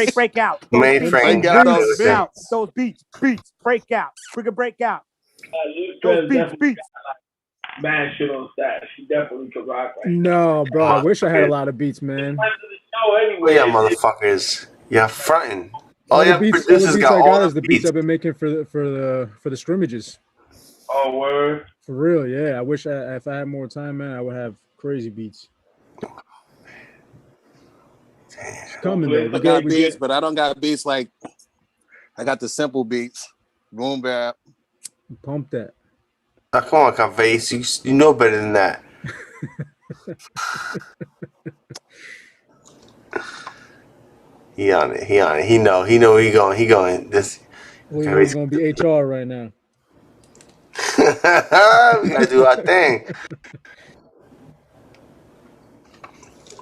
K: Mainframe.
O: Break out those
H: out. Those beats, break out. We can break out.
L: Louis
H: Those
L: Grand
H: beats.
L: mad shit on stat. She definitely could rock right
C: No, bro. I wish I had a lot of beats, man.
L: now. Anyway,
K: Yeah, motherfuckers. Yeah, fronting.
C: All
K: Oh
C: the
K: yeah,
C: beats,
K: producers
C: I
K: got
C: got
K: all
C: is
K: the
C: the beats
K: beats.
C: I've been making for the scrimmages.
L: Oh, word.
C: For real, yeah. I wish if I had more time, man, I would have crazy beats. It's coming though.
O: I got beats, but I don't got beats like I got the simple beats. Boom bap.
C: Pump that.
K: Oh, come on, Conveys. You know better than that. He on it. He on it. He know. He going. He going. This.
C: Well, you know, it's gonna be HR right now.
K: We gotta do our thing.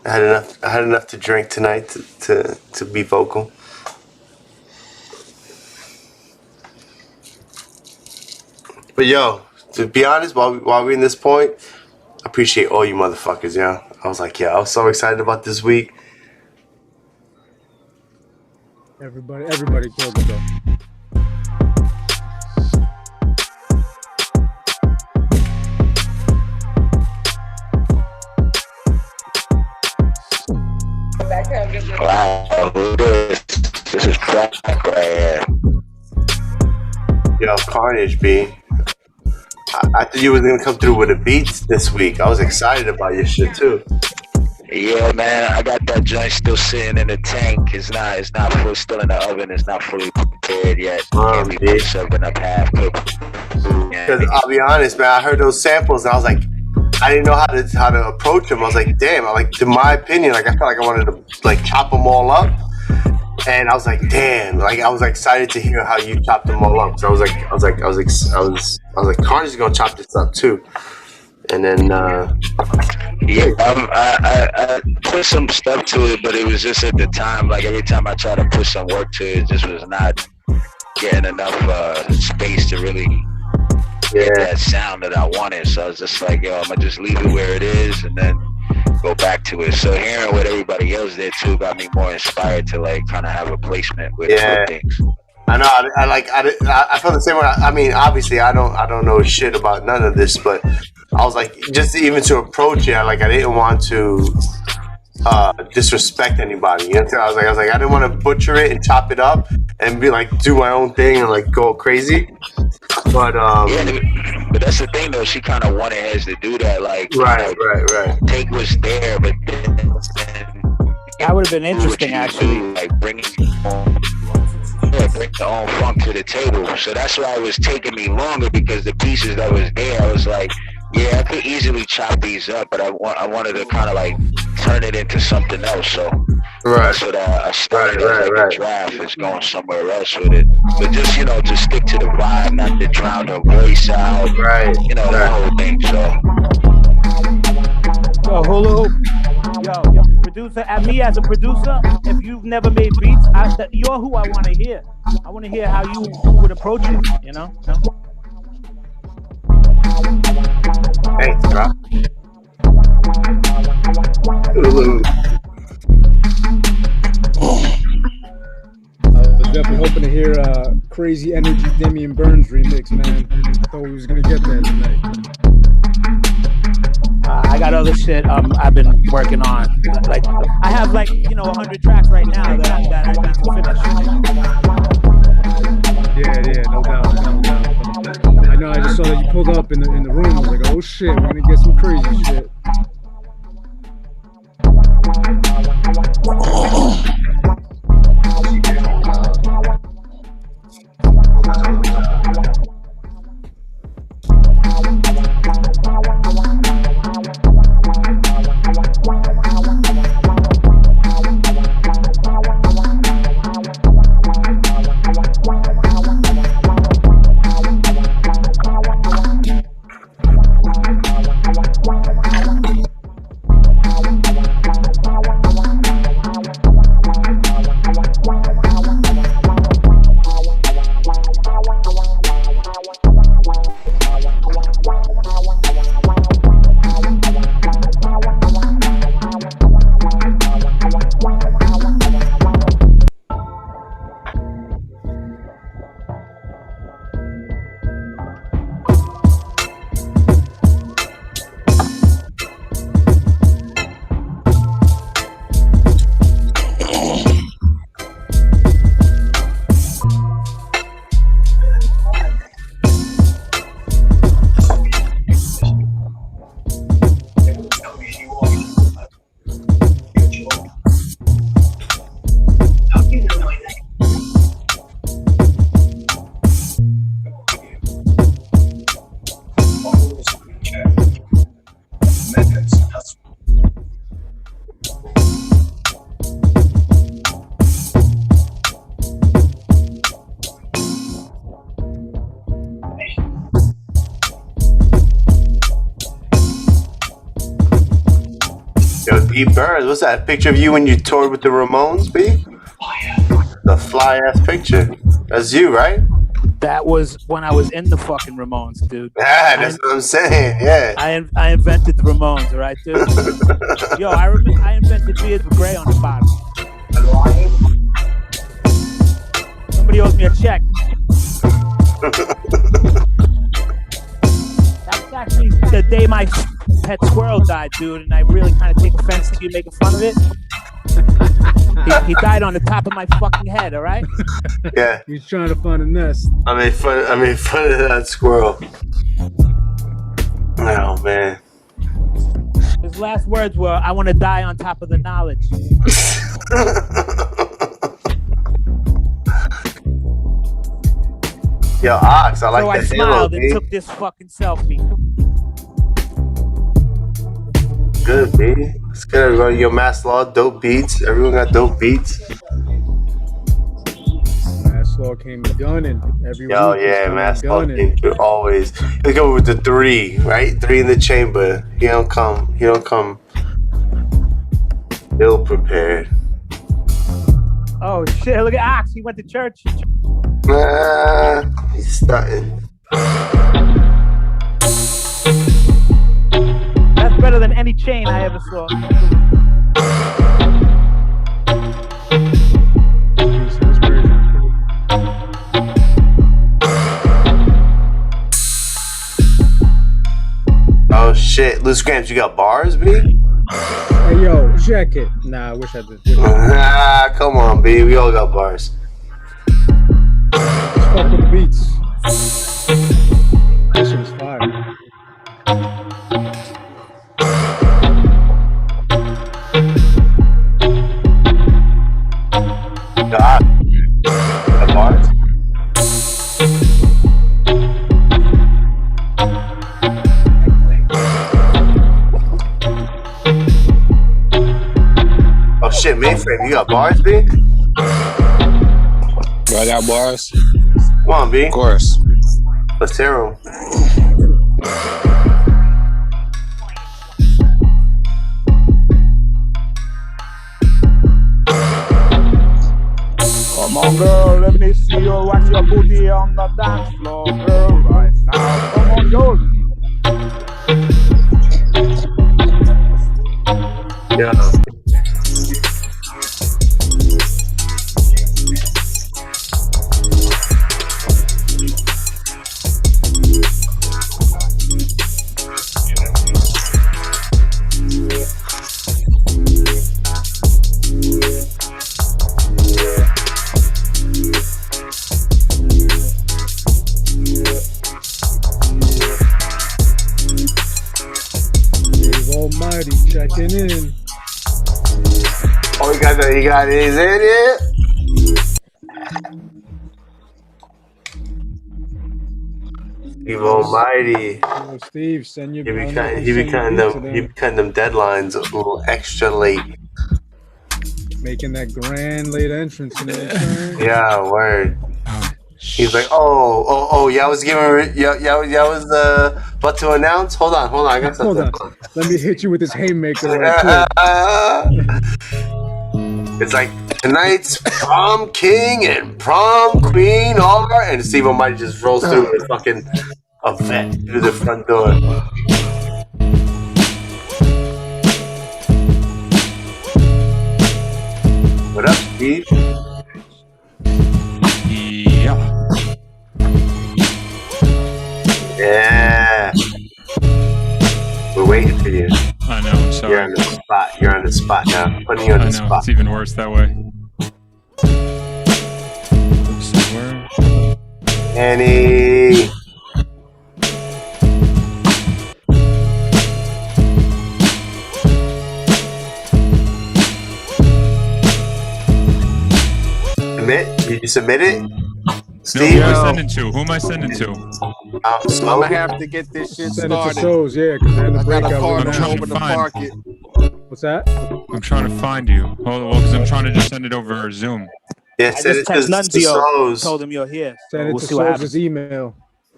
K: I had enough to drink tonight to be vocal. But yo, to be honest, while we're in this point, I appreciate all you motherfuckers, yo. I was like, I was so excited about this week.
C: Everybody killed it though.
F: Wow, who this? This is crack right here.
K: Yo, Carnage, B. I thought you was gonna come through with the beats this week. I was excited about your shit too.
F: Yeah, man, I got that joint still sitting in the tank. It's not full, still in the oven. It's not fully prepared yet. Can't be put serving up half cooked.
K: Because I'll be honest, man, I heard those samples and I was like, I didn't know how to approach them. I was like, damn, in my opinion, I felt like I wanted to chop them all up. And I was like, damn, I was excited to hear how you chopped them all up. So I was like, Carnage is gonna chop this up too. And then
F: I put some stuff to it, but it was just at the time, every time I tried to put some work to it, it just was not getting enough space to really get that sound that I wanted. So I was just like, I'm gonna just leave it where it is and then go back to it. So hearing what everybody else did too got me more inspired to kind of have a placement with things.
K: I know. I felt the same way. I mean, obviously, I don't know shit about none of this, but I was like, just even to approach it, I didn't want to disrespect anybody. You know what I'm saying? I was like, I didn't want to butcher it and chop it up and be do my own thing and go crazy. But
F: but that's the thing though. She kind of wanted us to do that,
K: right.
F: Take what's there, but then
H: that would have been interesting, actually.
F: Bring the own funk to the table. So that's why it was taking me longer, because the pieces that was there, I was like, I could easily chop these up, but I wanted to kind of turn it into something else. So that's what I started a draft. Is going somewhere else with it, but just to stick to the vibe, not to drown the voice out. The whole thing. So
H: yo, hula hoop. Yo, producer. At me as a producer, if you've never made beats, you're who I want to hear. I want to hear how you would approach it.
K: Thanks, bro.
C: I was definitely hoping to hear Crazy Energy Damian Burns remix, man. I thought we was gonna get that tonight.
H: I got other shit I've been working on. I have 100 tracks right now that I need to finish.
C: Yeah, no doubt. I know. I just saw that you pulled up in the room. I was like, oh shit, we're gonna get some crazy shit.
K: Bird, what's that? A picture of you when you toured with the Ramones, B? The fly ass picture. That's you, right?
H: That was when I was in the fucking Ramones, dude.
K: Yeah, that's what I'm saying. Yeah.
H: I invented the Ramones, all right, dude. Yo, I invented beers with gray on the bottom. Somebody owes me a check. That's actually the day my pet squirrel died, dude, and I really kind of take offense to you making fun of it. He died on the top of my fucking head, all right?
K: Yeah.
C: He's trying to find a nest.
K: I made fun of that squirrel. Oh man.
H: His last words were, "I want to die on top of the knowledge."
K: Yo, Ox, I like
H: so
K: that
H: I smiled
K: halo,
H: and took this fucking selfie.
K: Good, B. It's good, everybody. Yo, Mass Law, dope beats. Everyone got dope beats.
C: Mass Law came gunning every
K: Yo,
C: week.
K: yeah, Mass Law came through always. Let's go with the 3, right? 3 in the chamber. He don't come ill prepared.
H: Oh shit! Look at Ox. He went to church.
K: Nah, he's starting.
H: That's better than any chain I ever saw.
K: Oh shit, Loose Grams, you got bars, B?
C: Hey yo, check it. Nah, I wish I did.
K: Ah, come on, B. We all got bars.
C: Let's fuck with the beats. This shit was fire.
K: God. Got bars? Oh shit, Mainframe, you got bars, B?
O: I got bars.
K: Come on, B.
O: Of course.
K: Let's hear 'em.
H: Come on, girl, let me see you wax your booty on the dance floor, girl, right now. Come on, girl.
K: Yeah.
C: Dave Almighty checking in.
K: Oh, you got his in here? Steve Almighty.
C: Yo, Steve, send your
K: He be cutting them deadlines a little extra late.
C: Making that grand late entrance, you know what I'm saying?
K: Yeah, word. He's like, oh, yeah, I was about to announce. Hold on, I got something.
C: Hold on. Let me hit you with this haymaker right quick.
K: It's like tonight's prom king and prom queen are, and Steve Almighty just rolls through with fucking a vet through the front door. What up, Steve? Yeah. We're waiting for you.
P: I know, I'm sorry.
K: You're on the spot now. I'm putting you on the spot.
P: It's even worse that way.
K: Annie. Did you submit it? Steve?
P: No, who am I sending to? Who am I sending to?
O: I'm gonna have to get this shit
C: Send it to
O: started.
C: SOZE, yeah, because they're in the breakout room
P: I'm trying
C: now.
P: to find.
C: What's that?
P: I'm trying to find you. Hold on, because I'm trying to just send it over Zoom.
K: Yeah,
H: I just text Nunzio,
K: SOZE.
H: told him you're here.
C: Send it
H: We'll
C: to
H: see what happens.
C: SOZE's email.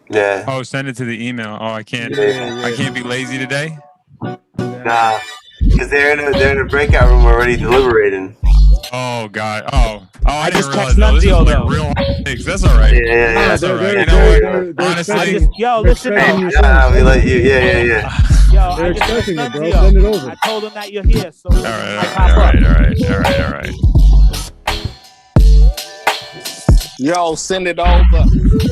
K: Yeah.
P: Oh, send it to the email. Oh, I can't.
C: Yeah.
P: I can't be lazy today.
K: Nah. Because they're in a breakout room already deliberating.
P: Oh God. Oh. I didn't
H: just
P: realize.
H: text
P: No, this is
H: Nunzio,
P: like
H: though.
P: real things. That's all right.
K: Yeah.
P: That's all right.
C: They're
P: You know what?
C: they're
P: Honestly,
C: expecting,
H: Yo,
C: they're
H: listen
C: expecting
H: up.
C: your
K: Yeah,
C: song.
K: we let you. Yeah.
H: Yo, I
C: They're
H: just text
C: expecting it, bro.
H: Nunzio.
C: Send it over.
H: I told him that you're here, so
P: All
H: I
P: right.
H: pop
P: All
H: up.
P: right.
O: Yo, send it over.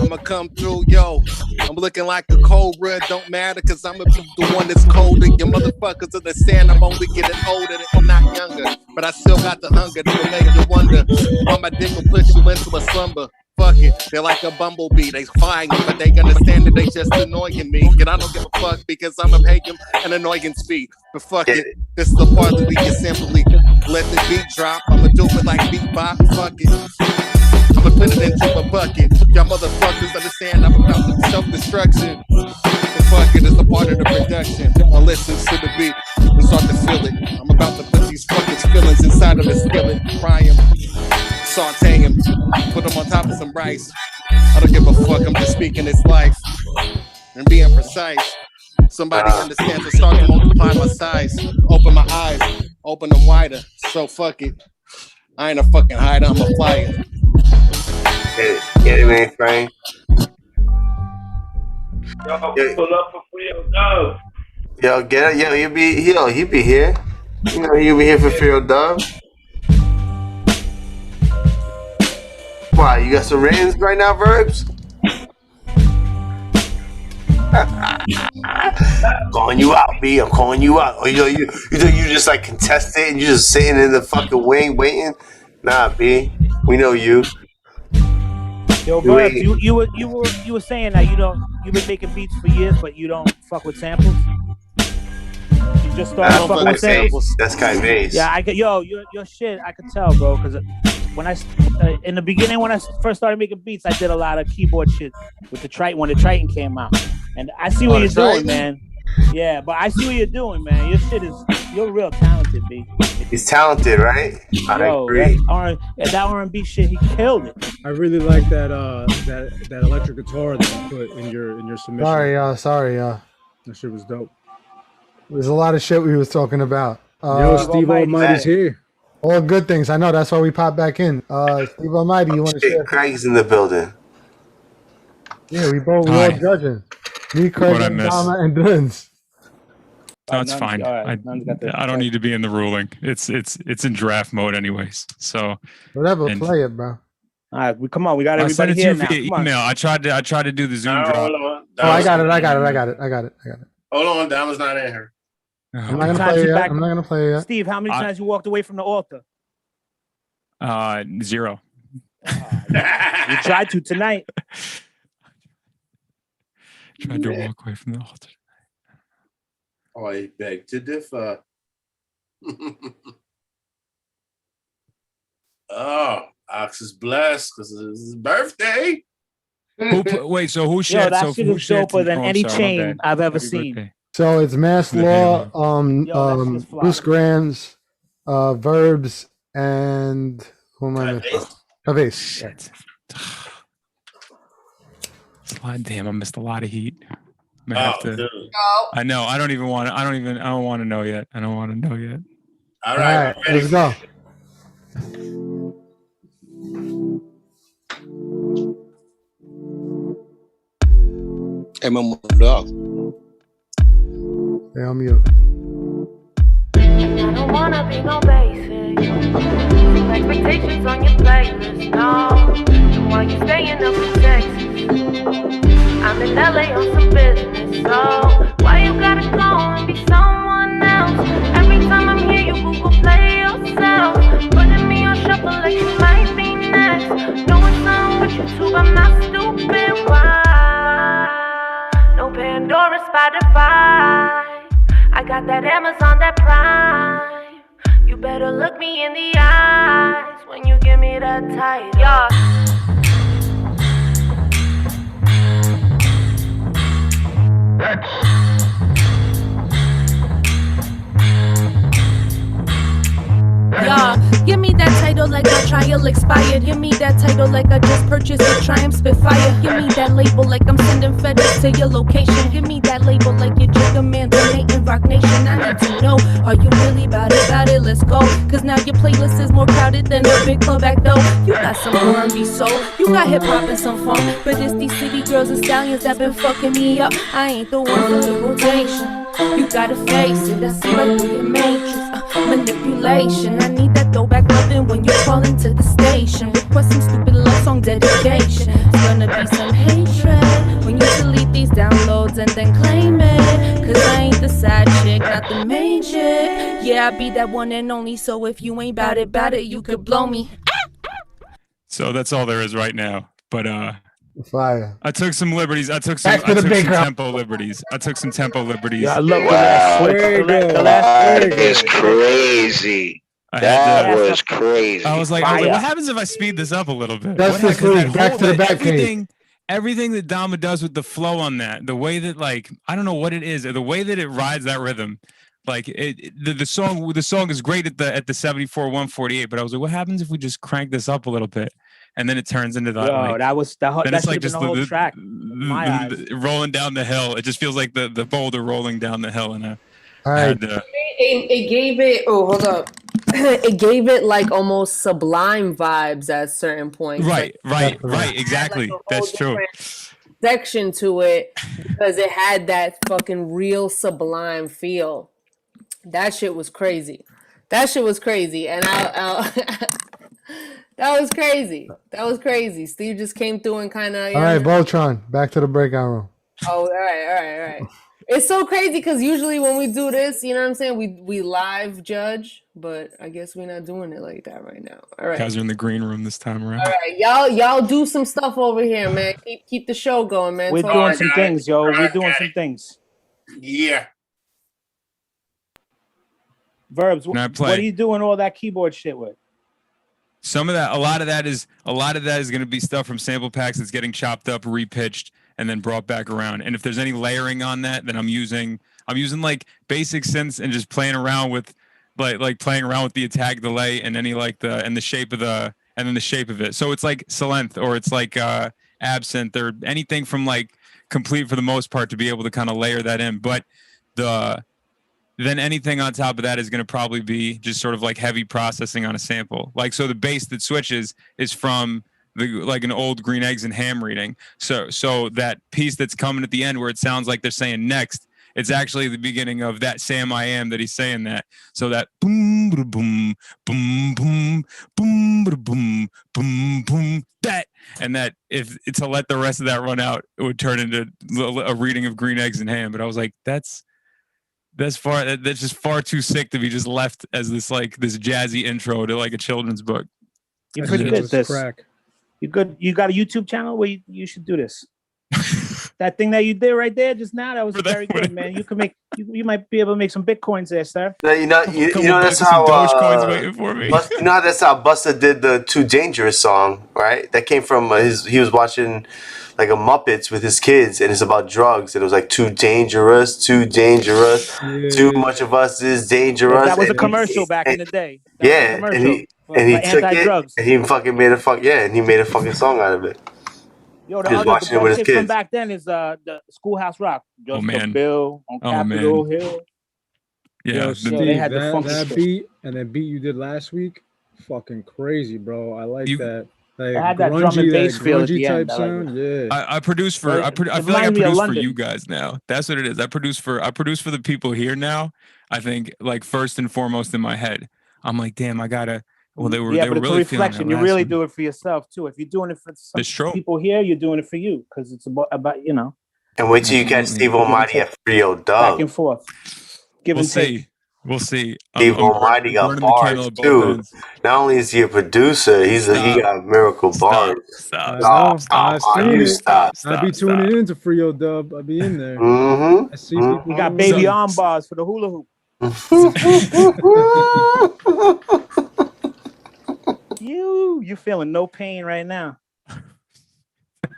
O: I'ma come through, yo. I'm looking like a cobra. It don't matter, cause I'ma be the one that's colder. Your motherfuckers understand I'm only getting older and not younger. But I still got the hunger that will make you wonder why my dick will put you into a slumber. Fuck it, they're like a bumblebee. They flying, but they understand that they just annoying me. And I don't give a fuck because I'ma pay them an annoyance fee. But fuck it, this is the part that we can simply let the beat drop. I'ma do it like beatbox. Fuck it. I'ma put it into a bucket. Y'all motherfuckers understand I'm about the self-destruction. But fuck it, it's a part of the production. I listen to the beat and start to feel it. I'm about to put these fucking feelings inside of a skillet. Fry them, saute them, put them on top of some rice. I don't give a fuck, I'm just speaking this life and being precise. Somebody understands to start to multiply my size. Open my eyes, open them wider. So fuck it. I ain't a fucking hider, I'm a flyer.
K: Get it, man, Frank.
L: Yo, pull up for free dub.
K: Yo, get it. Yo, he be here. You know, he'll be here for free dub. Why? You got some ratings right now, Verbs? I'm calling you out, B. I'm calling you out. Oh, you just like contested and you just sitting in the fucking wing waiting. Nah, B. We know you.
H: Yo, Verbs, you were saying that you've been making beats for years, but you don't fuck with samples. You just started fucking with samples.
K: That's Kai Mace.
H: Yeah, your shit, I could tell, bro, because when in the beginning when I first started making beats, I did a lot of keyboard shit with the Triton when the Triton came out, and I see what you're doing, man. Yeah, but I see what you're doing, man. You're real talented, B.
K: He's talented, right? I agree.
H: That R&B shit, he killed it.
C: I really like that electric guitar that you put in your submission.
G: Sorry.
C: That shit was dope.
G: There's a lot of shit we was talking about.
C: Yo, Steve Almighty's here.
G: All good things. I know. That's why we popped back in. Steve Almighty, you want to share?
K: Craig's in the building.
G: Yeah, we all judging. Me, Craig, and Dama, and Duns.
P: No, it's fine. I don't need to be in the ruling. It's in draft mode anyways. So
G: whatever, play it, bro.
H: All right, come on. We got
P: I
H: everybody
P: sent it
H: here
P: to you
H: now.
P: via email. I tried to do the Zoom drop.
G: Oh, I got it.
B: Hold on, Dama's not in here.
G: I'm not gonna play it yet.
H: Steve, how many times you walked away from the altar?
P: 0.
H: You tried to tonight.
P: Tried to walk away from the altar.
B: I beg to differ. Oh, Ox is blessed because it's his birthday.
P: Wait, so who shared?
H: That shit is doper than any chain I've ever seen.
P: Birthday.
G: So it's Mass Law, Bruce Grams, Verbs, and who am I missing? Cavase.
P: Shit. Damn, I missed a lot of heat.
B: Dude.
P: I know. I don't want to know yet.
B: All right,
G: let's go.
O: Hey, my dog.
G: Hey, I'm mute.
E: I don't wanna be no basic. Some expectations on your playlist, no. And while you staying up in Texas, I'm in LA on some business, so why you gotta go and be someone else? Every time I'm here, you Google play yourself, putting me on shuffle like you might be next. No one's not with you too, I'm not stupid. Why? No Pandora, Spotify. I got that Amazon, that Prime. You better look me in the eyes when you give me that title. Yeah. Yeah, give me that title like a trial expired. Give me that title like I just purchased a Triumph Spitfire. Give me that label like I'm sending FedEx to your location. Give me that label like you're Jigga Man donating Rock Nation. I need to know, are you really about it? Let's go. Cause now your playlist is more crowded than a big club act though. You got some R&B soul, you got hip hop and some funk, but it's these city girls and stallions that been fucking me up. I ain't the one for the rotation. You gotta face it, that's right through your matrix. Manipulation, I need that throwback loving when you call into the station. Request some stupid love song dedication. It's gonna be some hatred when you delete these downloads and then claim it. Cause I ain't the side chick, not the main chick. Yeah, I be that one and only, so if you ain't bout it, you could blow me.
P: So that's all there is right now. But
G: fire.
P: I took some liberties. I took some tempo liberties.
H: Yeah, I love the last
F: It's crazy. That was crazy.
P: I was like, what happens if I speed this up a little bit?
G: That's the thing. Back to the back page.
P: Everything that Dama does with the flow on that, the way that, like, I don't know what it is, the way that it rides that rhythm, like the song is great at the 74 148, but I was like, what happens if we just crank this up a little bit? And then it turns into that.
H: Yo, that was the whole. That should have been the whole track.
P: Rolling down the hill. It just feels like the boulder rolling down the hill, and
A: it gave it. Oh, hold up. It gave it like almost sublime vibes at certain points.
P: Right, exactly.
A: Like
P: that's true.
A: Section to it because it had that fucking real sublime feel. That shit was crazy. And that was crazy. Steve just came through and kind of.
G: All right, Voltron, back to the breakout room.
A: Oh, all right. It's so crazy because usually when we do this, you know what I'm saying, we live judge, but I guess we're not doing it like that right now. All right.
P: Guys are in the green room this time around.
A: All right, y'all do some stuff over here, man. Keep the show going, man.
H: We're doing some things, yo. We're doing some things.
B: Yeah.
H: Verbs, what are you doing all that keyboard shit with?
P: Some of that, a lot of that is going to be stuff from sample packs that's getting chopped up, repitched, and then brought back around. And if there's any layering on that, then I'm using like basic synths and just playing around with like playing around with the attack delay and any like the shape of the shape of it. So it's like Solenth or it's like Absinthe or anything from like Complete for the most part to be able to kind of layer that in. But then anything on top of that is going to probably be just sort of like heavy processing on a sample. Like, so the bass that switches is from like an old Green Eggs and Ham reading. So that piece that's coming at the end where it sounds like they're saying next, it's actually the beginning of that Sam I Am that he's saying that. So that boom, boom, boom, boom, boom, boom, boom, boom, that. And that if to let the rest of that run out, it would turn into a reading of Green Eggs and Ham. But I was like, that's just far too sick to be just left as this jazzy intro to like a children's book.
H: You're pretty good at this. You good? You got a YouTube channel where you should do this. That thing that you did right there just now, that was very good, man. You can you might be able to make some bitcoins there, sir.
K: You know that's how
P: waiting for me.
K: You know how that's how Busta did the Too Dangerous song, right? That came from he was watching like a Muppets with his kids, and it's about drugs, and it was like too dangerous, too much of us is dangerous.
H: That was a commercial back in the day.
K: And he took it, and he fucking made a fucking song out of it.
H: Yo, the other shit from back then is the Schoolhouse Rock. Just a bill on Capitol Hill.
P: Yeah,
C: so
H: they had the funky
C: that beat and that beat you did last week, fucking crazy, bro. I like that. Like,
H: I had that drum and bass feel at the end.
C: Sound. Yeah.
P: I produce for I feel like I produce for you guys now. That's what it is. I produce for the people here now. I think like first and foremost in my head, I'm like, damn, I gotta. Well, they were
H: but it's
P: really
H: a reflection. You really do it for yourself too. If you're doing it for some people here, you're doing it for you because it's about you know.
K: And wait till you catch Steve Almighty at Frio Dub.
H: Back and forth.
P: We'll see.
K: Steve Almighty got bars too. Not only is he a producer, he got miracle bars.
C: Stop. I'll be tuning in to Frio Dub. I'll be in there.
K: Mm-hmm.
C: I see people.
H: We got baby arm bars for the hula hoop. You feeling no pain right now.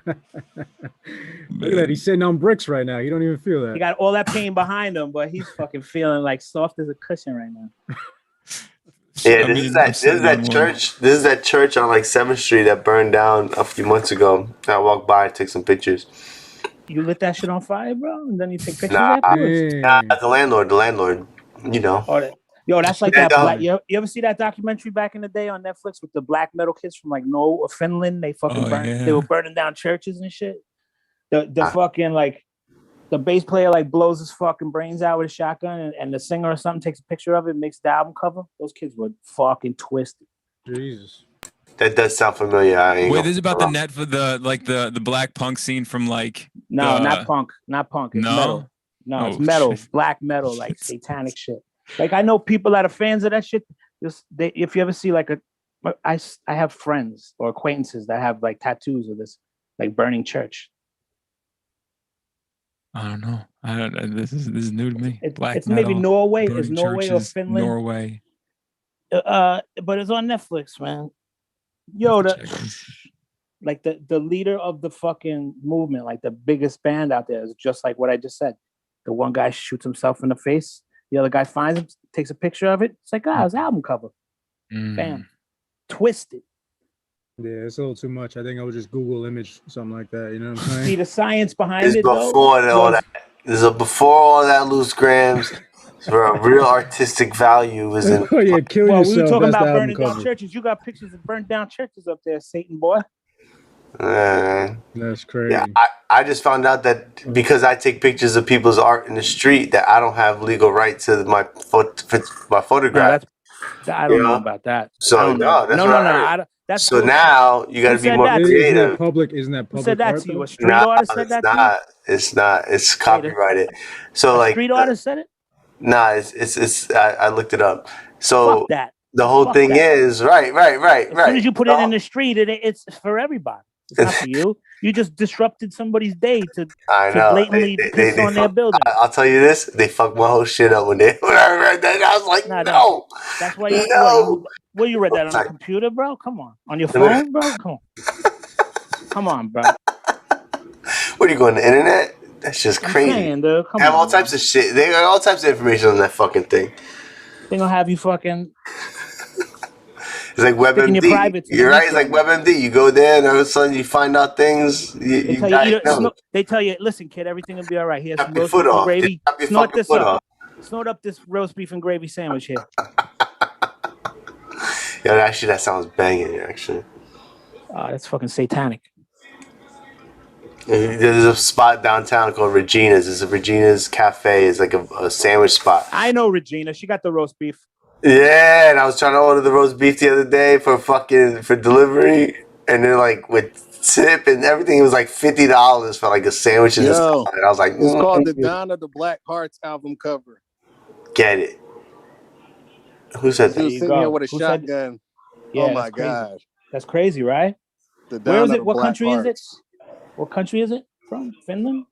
C: Look at that. He's sitting on bricks right now. You don't even feel that.
H: He got all that pain behind him, but he's fucking feeling like soft as a cushion right now.
K: Yeah,
P: I
K: this
P: mean,
K: is
P: I'm
K: that. This
P: sitting
K: is that
P: on one.
K: church. This is that church on like 7th Street that burned down a few months ago. I walked by and took some pictures.
H: You lit that shit on fire, bro, and then you take pictures
K: Nah,
H: afterwards.
K: the landlord. You know.
H: Or yo, that's like
K: And,
H: that black. You ever see that documentary back in the day on Netflix with the black metal kids from like Norway or Finland? They fucking
P: Oh,
H: burned.
P: yeah.
H: They were burning down churches and shit. The fucking like the bass player like blows his fucking brains out with a shotgun, and the singer or something takes a picture of it, makes the album cover. Those kids were fucking twisted.
C: Jesus.
K: That does sound familiar. I ain't
P: Wait,
K: gonna
P: this is about
K: lie.
P: the net for the black punk scene from like
H: No,
P: the,
H: not punk. Not punk. It's
P: No?
H: metal. No, it's
P: Oh,
H: metal.
P: shit.
H: Black metal, like satanic shit. Like I know people that are fans of that shit. If you ever see like I have friends or acquaintances that have like tattoos of this, like burning church.
P: I don't know. This is new to me. Black
H: It's
P: metal,
H: maybe Norway. It's
P: burning
H: Norway or
P: churches,
H: Finland.
P: Norway.
H: But it's on Netflix, man. Yo, like the leader of the fucking movement, like the biggest band out there, is just like what I just said. The one guy shoots himself in the face. The other guy finds him, takes a picture of it. It's like, his album cover. Bam. Twisted.
C: Yeah, it's a little too much. I think I would just Google image something like that. You know what I'm saying?
H: See the science behind
K: This
H: it,
K: before
H: though.
K: all that. This is before all that loose grams. For a real artistic value is in.
C: Oh yeah, kill
H: Well,
C: yourself.
H: we were talking
C: That's the
H: about
C: album
H: burning down
C: cover.
H: churches. You got pictures of burnt down churches up there, Satan boy.
C: That's crazy.
K: Yeah, I just found out that because I take pictures of people's art in the street, that I don't have legal right to my photograph.
H: I don't know about that.
K: So
H: I don't know.
K: that's
H: No.
K: what I heard.
H: That's
K: so
H: bullshit.
K: now you got to
H: Who
K: be
H: said
K: more
H: that?
K: creative.
C: Isn't that
H: Who
C: public
H: said that
C: art,
H: to you?
C: though?
H: A street artist said
K: it's
H: that
K: not.
H: to
K: It's not. It's copyrighted. So
H: you? A
K: like
H: street artist said it?
K: Nah, it's I looked it up. So
H: Fuck that.
K: the whole
H: Fuck
K: thing
H: that.
K: is right.
H: As soon as you put it in the street, it's for everybody. It's not for you. You just disrupted somebody's day to blatantly piss on their building.
K: I'll tell you this: they fucked my whole shit up when I read that. I was like, no.
H: That's why you.
K: No.
H: Where you read that on a computer, bro? Come on, on your phone, bro. Come on, come on, bro.
K: What are you going to the internet? That's just crazy.
H: Saying, dude,
K: they have all types of shit. They got all types of information on that fucking thing.
H: They gonna have you fucking.
K: It's like
H: Sticking your
K: WebMD.
H: privates in
K: You're
H: the
K: right. It's like WebMD. You go there, and all of a sudden you find out things.
H: They tell you, listen, kid, everything will be all right. Here's some roast beef and gravy. Snort this up. Snort up this roast beef and gravy sandwich here.
K: Yeah, actually, that sounds banging. Actually,
H: that's fucking satanic.
K: There's a spot downtown called Regina's. It's a Regina's Cafe. It's like a sandwich spot.
H: I know Regina. She got the roast beef.
K: Yeah, and I was trying to order the roast beef the other day for delivery, and then like with tip and everything, it was like $50 for like a sandwich and a salad. And I was like,
O: It's called the Dawn of the Black Hearts album cover.
K: Get it? Who said that?
O: He was sitting here with a shotgun.
H: Yeah,
O: oh my
H: that's crazy.
O: god!
H: That's crazy, right?
O: The
H: Where
O: Dawn
H: is
O: of
H: it?
O: the
H: What
O: Black
H: country is it?
O: Hearts.
H: What country is it from? Finland?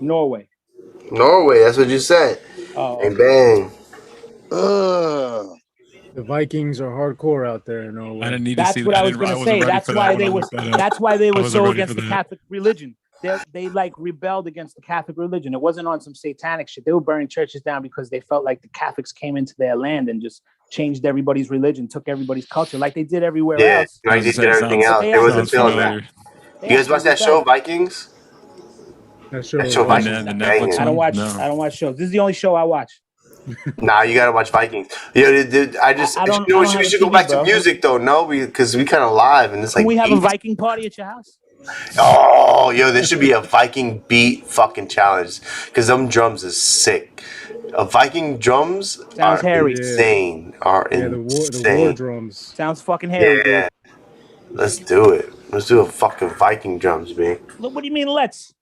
H: Norway.
K: Norway. That's what you said.
H: Oh,
K: Bang bang.
C: The Vikings are hardcore out there in Norway.
P: I didn't need
H: That's
P: to see
H: what
P: that.
H: I was going to say. That's why they were. That's why they were so against the Catholic religion. They like rebelled against the Catholic religion. It wasn't on some satanic shit. They were burning churches down because they felt like the Catholics came into their land and just changed everybody's religion, took everybody's culture, like they did everywhere else.
K: Like they did everything else. There wasn't feeling that. You guys watch that show, Vikings?
C: That show
K: Vikings. is banging.
H: I don't watch shows. This is the only show I watch.
K: Nah, you gotta watch Vikings. Yo, dude, I don't know. We should go back to music though. No, because we kind of live and it's like.
H: Can we have a Viking party at your house?
K: Oh, yo, there should be a Viking beat fucking challenge because them drums is sick. Viking drums
H: Sounds hairy.
K: insane.
C: The war drums.
H: Sounds fucking hairy.
K: Yeah, let's do it. Let's do a fucking Viking drums, man.
H: Look, what do you mean, let's?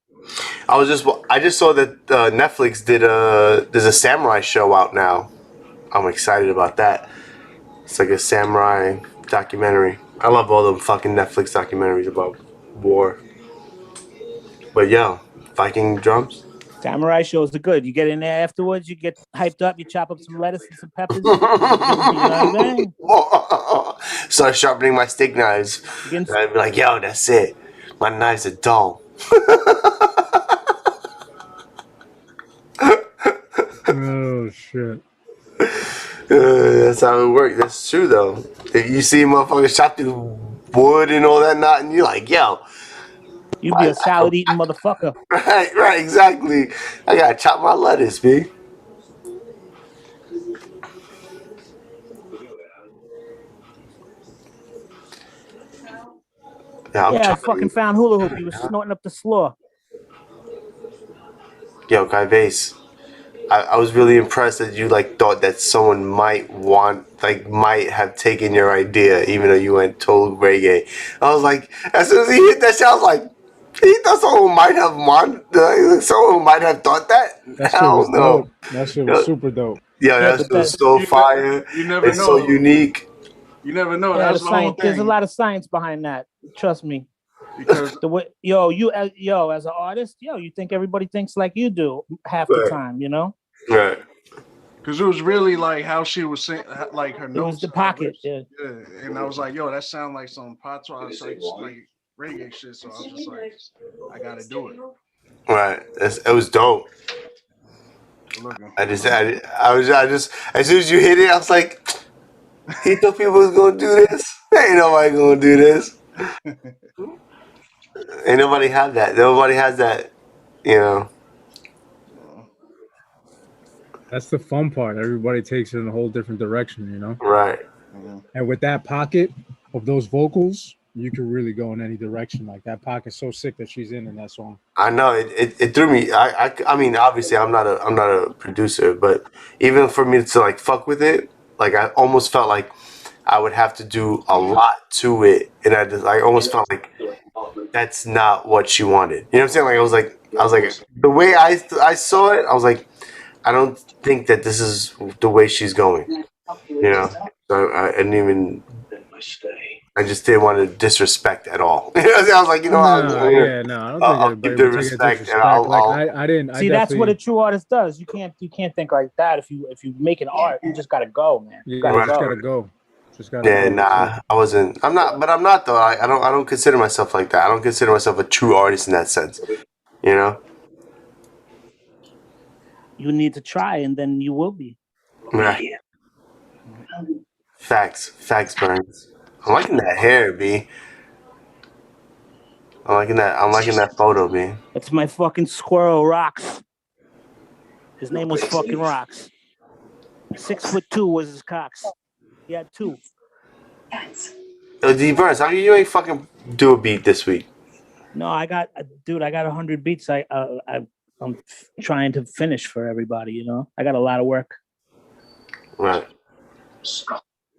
K: I just saw that Netflix there's a samurai show out now. I'm excited about that. It's like a samurai documentary. I love all them fucking Netflix documentaries about war. But yeah, Viking drums.
H: Samurai shows are good. You get in there afterwards, you get hyped up, you chop up some lettuce and some peppers. You know what I mean?
K: Start sharpening my steak knives. And I'd be like, yo, that's it. My knives are dull.
C: Oh shit.
K: That's how it works. That's true though. If you see motherfuckers chop through wood and all that knot, and you're like, yo,
H: You be a salad eating motherfucker.
K: right, exactly. I gotta chop my lettuce, B.
H: Yeah, I fucking found hula hoop. You was snorting up the floor.
K: Yo, Guy Vase, I was really impressed that you like thought that someone might have taken your idea, even though you went total reggae. I was like, as soon as he hit that shit, I was like, he thought someone might have someone might have thought that.
C: That shit
K: Hell
C: was
K: no.
C: dope. That shit was super dope.
K: Yeah, that shit was so fire.
J: You never
K: It's
J: know.
K: so unique.
J: You never know.
H: Yeah,
J: That's the whole
H: there's a
J: thing.
H: lot of science behind that. Trust me.
J: Because
H: the way, as an artist, you think everybody thinks like you do half the
J: Right.
H: time, you know?
K: Right.
J: Because it was really like how she was saying, like her
H: It
J: notes.
H: was the pocket, yeah.
J: And I was like, yo, that sounds like some patois, like reggae shit. So I was just like, I gotta do it.
K: Right. It was dope. I just, as soon as you hit it, I was like, he thought people was gonna do this. Ain't nobody gonna do this. Ain't nobody have that. Nobody has that, you know.
C: That's the fun part. Everybody takes it in a whole different direction, you know?
K: Right.
C: And with that pocket of those vocals, you can really go in any direction. Like that pocket's so sick that she's in that song.
K: I know it threw me. I mean, obviously, I'm not a producer, but even for me to like fuck with it, like I almost felt like I would have to do a lot to it, and I almost felt like that's not what she wanted. You know what I'm saying? Like I was like the way I saw it, I was like, I don't think that this is the way she's going. You know, so I didn't even. I just didn't want to disrespect at all. You know what I'm saying? I was like, you know,
C: I don't think
K: I'll
C: anybody
K: give the
C: would take it
K: respect, and
C: disrespect. Like I didn't.
H: See, that's what a true artist does. You can't think like that. If you make an art, you just gotta go, man. You gotta
C: just
H: go.
C: gotta go. Just gotta
K: Yeah,
C: go.
K: nah, I wasn't. I'm not, but I'm not though. I don't consider myself like that. I don't consider myself a true artist in that sense. You know?
H: You need to try, and then you will be.
K: Right. Facts, Burns. I'm liking that hair, B. I'm liking that photo, B.
H: It's my fucking squirrel, Rocks. His name was fucking Rocks. 6'2" was his cocks. He had 2.
K: Yo, D Burns, how come you ain't fucking do a beat this week?
H: No, I got 100 beats. I'm trying to finish for everybody. You know, I got a lot of work.
K: Right.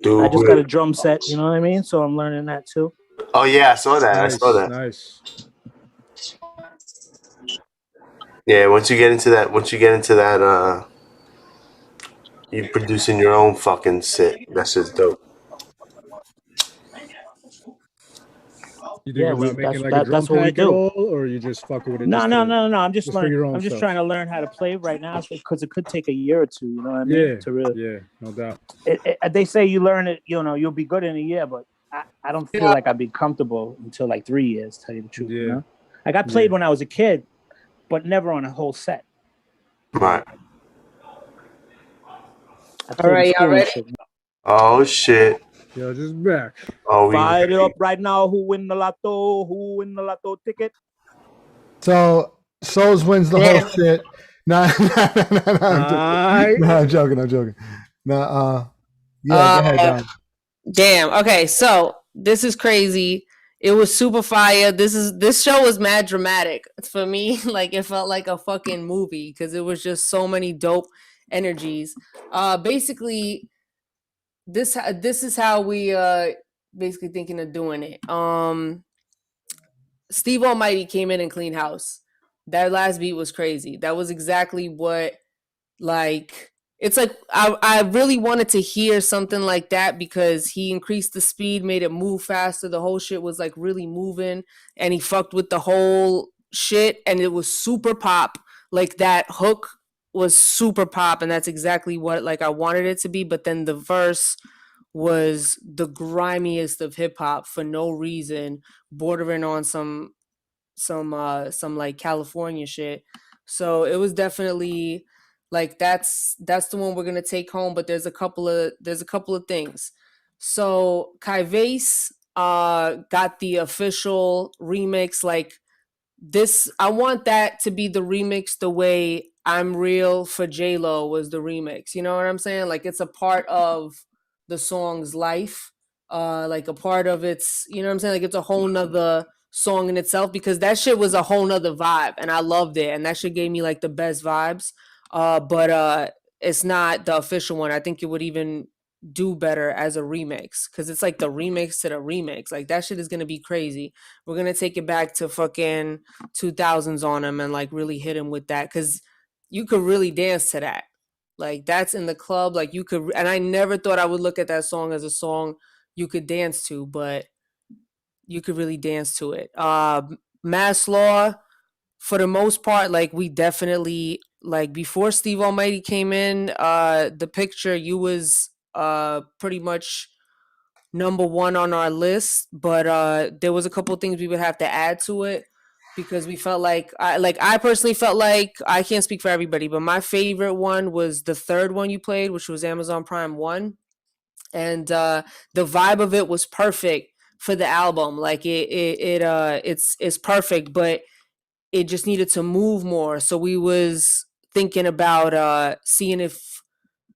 H: I just got a drum set. You know what I mean? So I'm learning that too.
K: Oh yeah, I saw that.
C: Nice,
K: I saw that.
C: Nice.
K: Yeah, once you get into that, you producing your own fucking shit. That's just dope.
C: You think about making like a drum
H: that's what we
C: pack at
H: do.
C: all, or you just fucking with it?
H: No. I'm just
C: for your
H: learning.
C: own
H: I'm just
C: stuff?
H: trying to learn how to play right now because it could take a year or two. You know what I mean?
C: Yeah,
H: To really.
C: yeah, no doubt.
H: They say you learn it. You know, you'll be good in a year, but I don't feel like I'd be comfortable until like 3 years. Tell you the truth. You know? I got played when I was a kid, but never on a whole set.
K: Right.
A: All right, y'all ready?
K: Oh shit.
C: Yo, just back.
K: Oh,
H: Fire it up right now. Who win the lotto? Who win the lotto ticket?
G: So SOZE wins the whole shit. Nah, I'm joking. Nah, yeah, go ahead, Dom.
A: Damn. Okay, so this is crazy. It was super fire. This show was mad dramatic for me. Like it felt like a fucking movie because it was just so many dope energies. Basically, this is how we basically thinking of doing it. Steve Almighty came in and cleaned house. That last beat was crazy. That was exactly what, like, it's like I really wanted to hear something like that because he increased the speed, made it move faster. The whole shit was like really moving, and he fucked with the whole shit, and it was super pop. Like that hook was super pop, and that's exactly what like I wanted it to be. But then the verse was the grimiest of hip hop for no reason, bordering on some like California shit. So it was definitely Like that's the one we're gonna take home. But there's a couple of things. So Kai Vase got the official remix. Like this, I want that to be the remix the way I'm Real for J-Lo was the remix. You know what I'm saying? Like it's a part of the song's life. Like a part of its, you know what I'm saying? Like it's a whole nother song in itself because that shit was a whole nother vibe and I loved it. And that shit gave me like the best vibes. But it's not the official one. I think it would even do better as a remix because it's like the remix to the remix. Like that shit is gonna be crazy. We're gonna take it back to fucking 2000s on him and like really hit him with that because you could really dance to that. Like that's in the club. Like you could, and I never thought I would look at that song as a song you could dance to, but you could really dance to it. Mass Law, for the most part, like we definitely like before Steve Almighty came in, the picture you was pretty much number one on our list, but there was a couple of things we would have to add to it because we felt like I personally felt like I can't speak for everybody, but my favorite one was the third one you played, which was Amazon Prime 1. And the vibe of it was perfect for the album. Like it's perfect, but it just needed to move more. So we was thinking about seeing if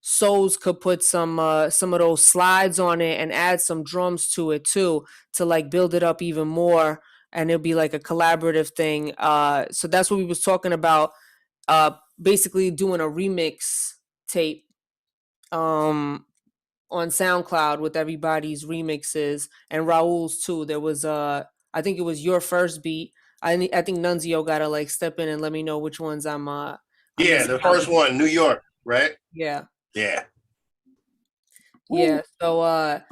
A: SOZE could put some of those slides on it and add some drums to it too to like build it up even more, and it'll be like a collaborative thing. So that's what we was talking about. Basically doing a remix tape on SoundCloud with everybody's remixes and Raul's too. There was I think it was your first beat. I think Nunzio gotta like step in and let me know which ones I'm
B: yeah, the first one, New York, right?
A: Yeah.
B: Yeah.
A: Yeah. So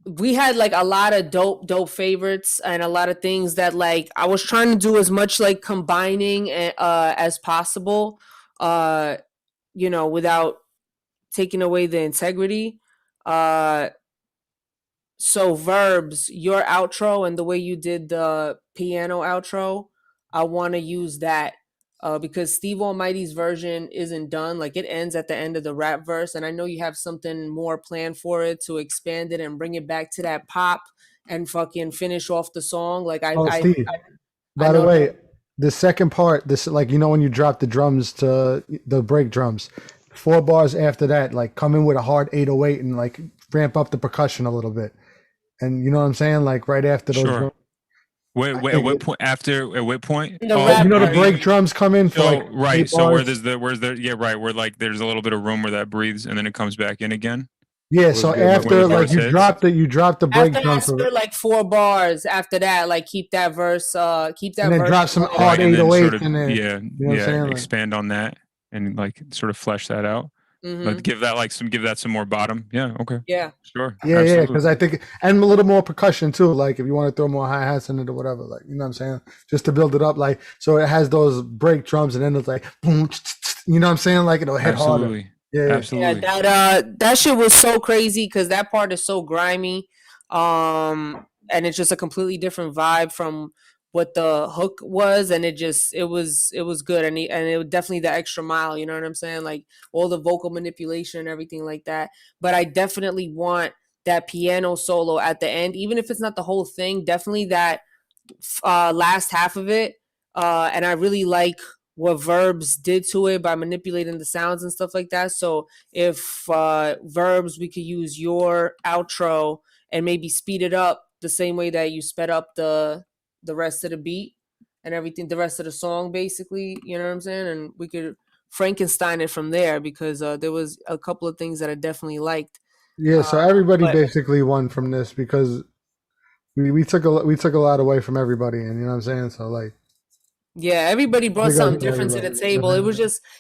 A: we had like a lot of dope favorites and a lot of things that like I was trying to do as much like combining as possible, you know, without taking away the integrity. So Verbs, your outro and the way you did the piano outro, I want to use that because Steve Almighty's version isn't done. Like it ends at the end of the rap verse, and I know you have something more planned for it to expand it and bring it back to that pop and fucking finish off the song. Like
G: Steve, by the way, the second part, this like you know when you drop the drums to the break drums, 4 bars after that, like come in with a hard 808 and like ramp up the percussion a little bit. And you know what I'm saying? Like right after those drums.
P: Wait, at what point? After at what point?
G: You know the break drums come in for
P: so,
G: like
P: right.
G: 8
P: So
G: bars.
P: where's the yeah, right, where like there's a little bit of room where that breathes and then it comes back in again.
G: Yeah, so after like you drop the break
A: after
G: drums
A: I spit like 4 bars after that, like keep that verse
G: and then
A: verse
G: drop some
A: going.
G: hard
P: and then
G: 808
P: sort of,
G: in there.
P: yeah,
G: You know what I'm saying? Like-
P: expand on that and like sort of flesh that out.
A: Mhm.
P: But give that some more bottom. Yeah, okay.
A: Yeah.
P: Sure.
G: Yeah,
P: Absolutely.
G: because I think and a little more percussion too. Like if you want to throw more hi hats in it or whatever, like you know what I'm saying, just to build it up. Like so it has those break drums and then it's like boom, you know what I'm saying, like it'll hit
P: Absolutely.
G: harder. Yeah,
P: Absolutely.
A: Yeah, that shit was so crazy because that part is so grimy, and it's just a completely different vibe from what the hook was, and it was good, and it was definitely the extra mile. You know what I'm saying? Like all the vocal manipulation and everything like that. But I definitely want that piano solo at the end, even if it's not the whole thing. Definitely that last half of it, and I really like what Verbs did to it by manipulating the sounds and stuff like that. So if Verbs, we could use your outro and maybe speed it up the same way that you sped up the rest of the beat and everything, the rest of the song, basically, you know what I'm saying? And we could Frankenstein it from there because there was a couple of things that I definitely liked.
G: yeah. So everybody basically won from this because we took a lot away from everybody, and you know what I'm saying. So like.
A: Yeah, everybody brought
G: Big up
A: something
G: to
A: different to
G: everybody.
A: the table.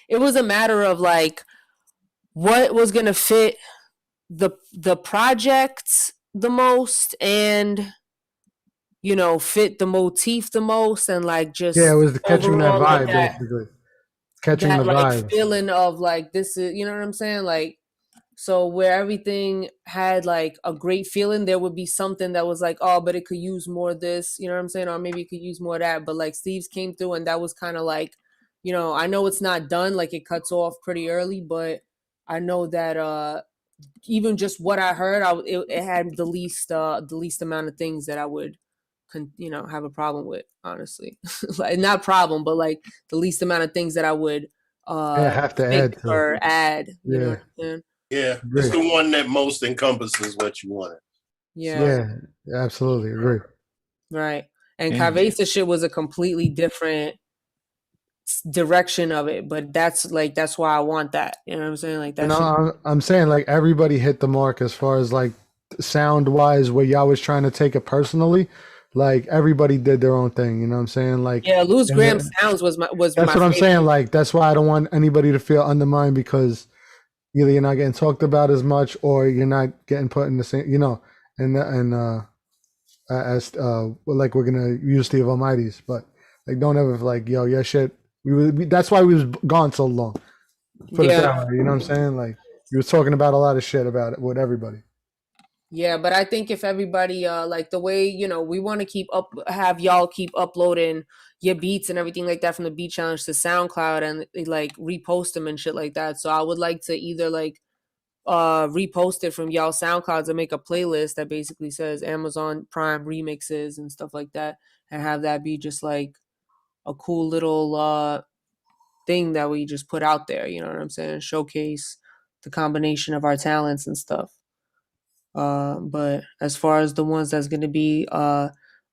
A: It was a matter of like what was gonna fit the project the most and you know fit the motif the most and like just
G: Yeah, it was catching that
A: overall, like,
G: vibe basically. Catching
A: that
G: the
A: like
G: vibe.
A: feeling of like this is, you know what I'm saying, like so where everything had like a great feeling, there would be something that was like, oh, but it could use more of this, you know what I'm saying, or maybe it could use more of that. But like Steve's came through and that was kind of like you know, I know it's not done, like it cuts off pretty early, but I know that even just what I heard, it had the least amount of things that I would, you know, have a problem with, honestly. Like, not problem, but like the least amount of things that I would
G: have to add to
A: or
G: it.
A: add. You know
G: Yeah.
A: what I'm saying?
B: Yeah, it's the one that most encompasses what you wanted.
A: Yeah.
G: Yeah, absolutely agree.
A: Right. And
G: Yeah.
A: Kavesa shit was a completely different direction of it, but that's why I want that. You know what I'm saying? Like that
G: And
A: shit.
G: I'm saying like everybody hit the mark as far as like sound wise, where y'all was trying to take it personally. Like everybody did their own thing. You know what I'm saying? Like
A: Yeah, Luz
G: and
A: Graham's sounds was my
G: that's what I'm
A: favorite.
G: saying. Like that's why I don't want anybody to feel undermined because either you're not getting talked about as much or you're not getting put in the same. You know, as like we're gonna use Steve Almighty's, but like don't ever like yo yeah shit. That's why we was gone so long. Put it that way. You know what I'm saying? Like you was talking about a lot of shit about it with everybody.
A: Yeah, but I think if everybody like the way, you know, we want to have y'all keep uploading your beats and everything like that from the Beat Challenge to SoundCloud and like repost them and shit like that. So I would like to either like repost it from y'all SoundClouds and make a playlist that basically says Amazon Prime remixes and stuff like that, and have that be just like a cool little thing that we just put out there. You know what I'm saying? Showcase the combination of our talents and stuff. But as far as the ones that's going to be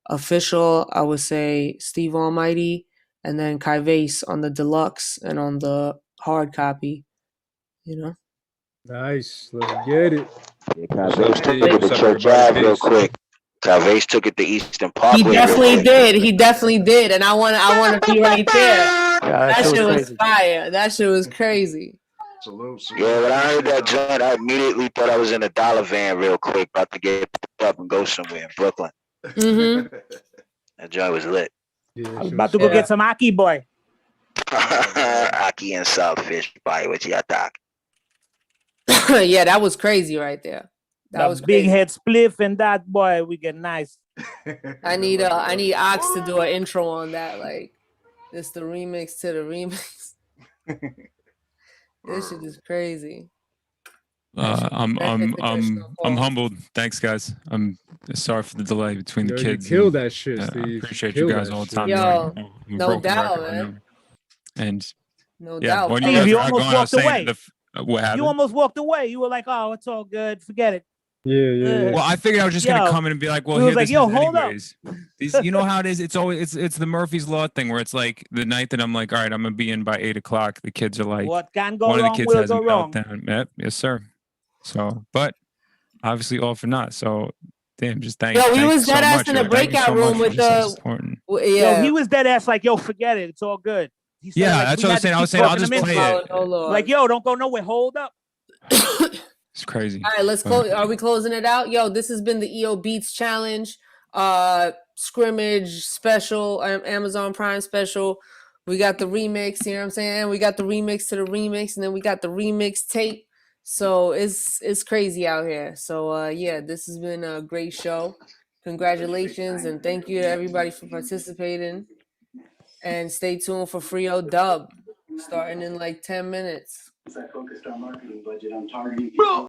A: official, I would say Steve Almighty and then Kai Vase on the deluxe and on the hard copy. You know.
C: Nice. Let's get it.
F: Calvase took it to Church Ave real quick. Calvase took it to Eastern Parkway.
A: He definitely did. He definitely did, and I want to be right there. That shit was fire. That shit was crazy.
J: Salute.
F: Yeah, when I heard that joint, I immediately thought I was in a dollar van real quick, about to get up and go somewhere in Brooklyn.
A: Mm-hmm.
F: That joint was lit.
H: I was about to go get some Aki boy.
F: Aki and saltfish pie, what y'all talk?
A: Yeah, that was crazy right there. That was
H: big
A: crazy.
H: head spliff and that boy, we get nice.
A: I need Ox to do an intro on that, like this the remix to the remix. This shit is crazy.
P: I'm humbled. Thanks, guys. I'm sorry for the delay between the kids.
C: You killed that shit,
P: I
C: Steve.
P: appreciate you guys all the time.
A: Yo,
P: I'm a
A: no
P: broken
A: doubt,
P: record, I know.
A: man.
P: And
A: No
P: yeah,
A: doubt.
P: when
H: Steve,
P: guys
H: you
P: were
H: almost
P: going, I was
H: walked
P: saying
H: away.
P: what happened?
H: You almost walked away. You were like, "Oh, it's all good. Forget it."
C: Yeah.
P: Well, I figured I was just gonna come in and be like, "Well,
H: we
P: here
H: was like,
P: this
H: yo,
P: is
H: hold up.
P: anyways." These, you know how it is. It's always it's the Murphy's Law thing where it's like the night that I'm like, "All right, I'm gonna be in by 8:00." The kids are like,
H: What can go
P: one of the
H: wrong
P: kids
H: will
P: has a
H: go wrong.
P: meltdown. Yep, yes, sir. So, but obviously all for naught. So, damn, just thank.
A: Yo, we
P: thank
A: was
P: you so
A: dead ass
P: much,
A: in
P: yo.
A: the
P: Thank you
A: breakout
P: so much
A: room
P: for
A: with
P: just
A: the
P: supporting.
A: yeah.
H: Yo, he was dead ass like, "Yo, forget it. It's all good." He said,
P: Yeah,
H: like,
P: that's
H: we
P: what I
H: had
P: was
H: to
P: saying. I
H: keep
P: was saying I'll
H: talking
P: just
H: him
P: play
H: into
P: it.
A: Oh, Lord.
H: Like, yo, don't go nowhere. Hold up.
P: It's crazy.
A: All right, let's close. Are we closing it out? Yo, this has been the EO Beats Challenge, scrimmage special, Amazon Prime special. We got the remix, you know what I'm saying? We got the remix to the remix, and then we got the remix tape. So it's crazy out here. So yeah, this has been a great show. Congratulations and thank you to everybody for participating. And stay tuned for Frio Dub starting in like 10 minutes.
Q: I focused our marketing budget on targeting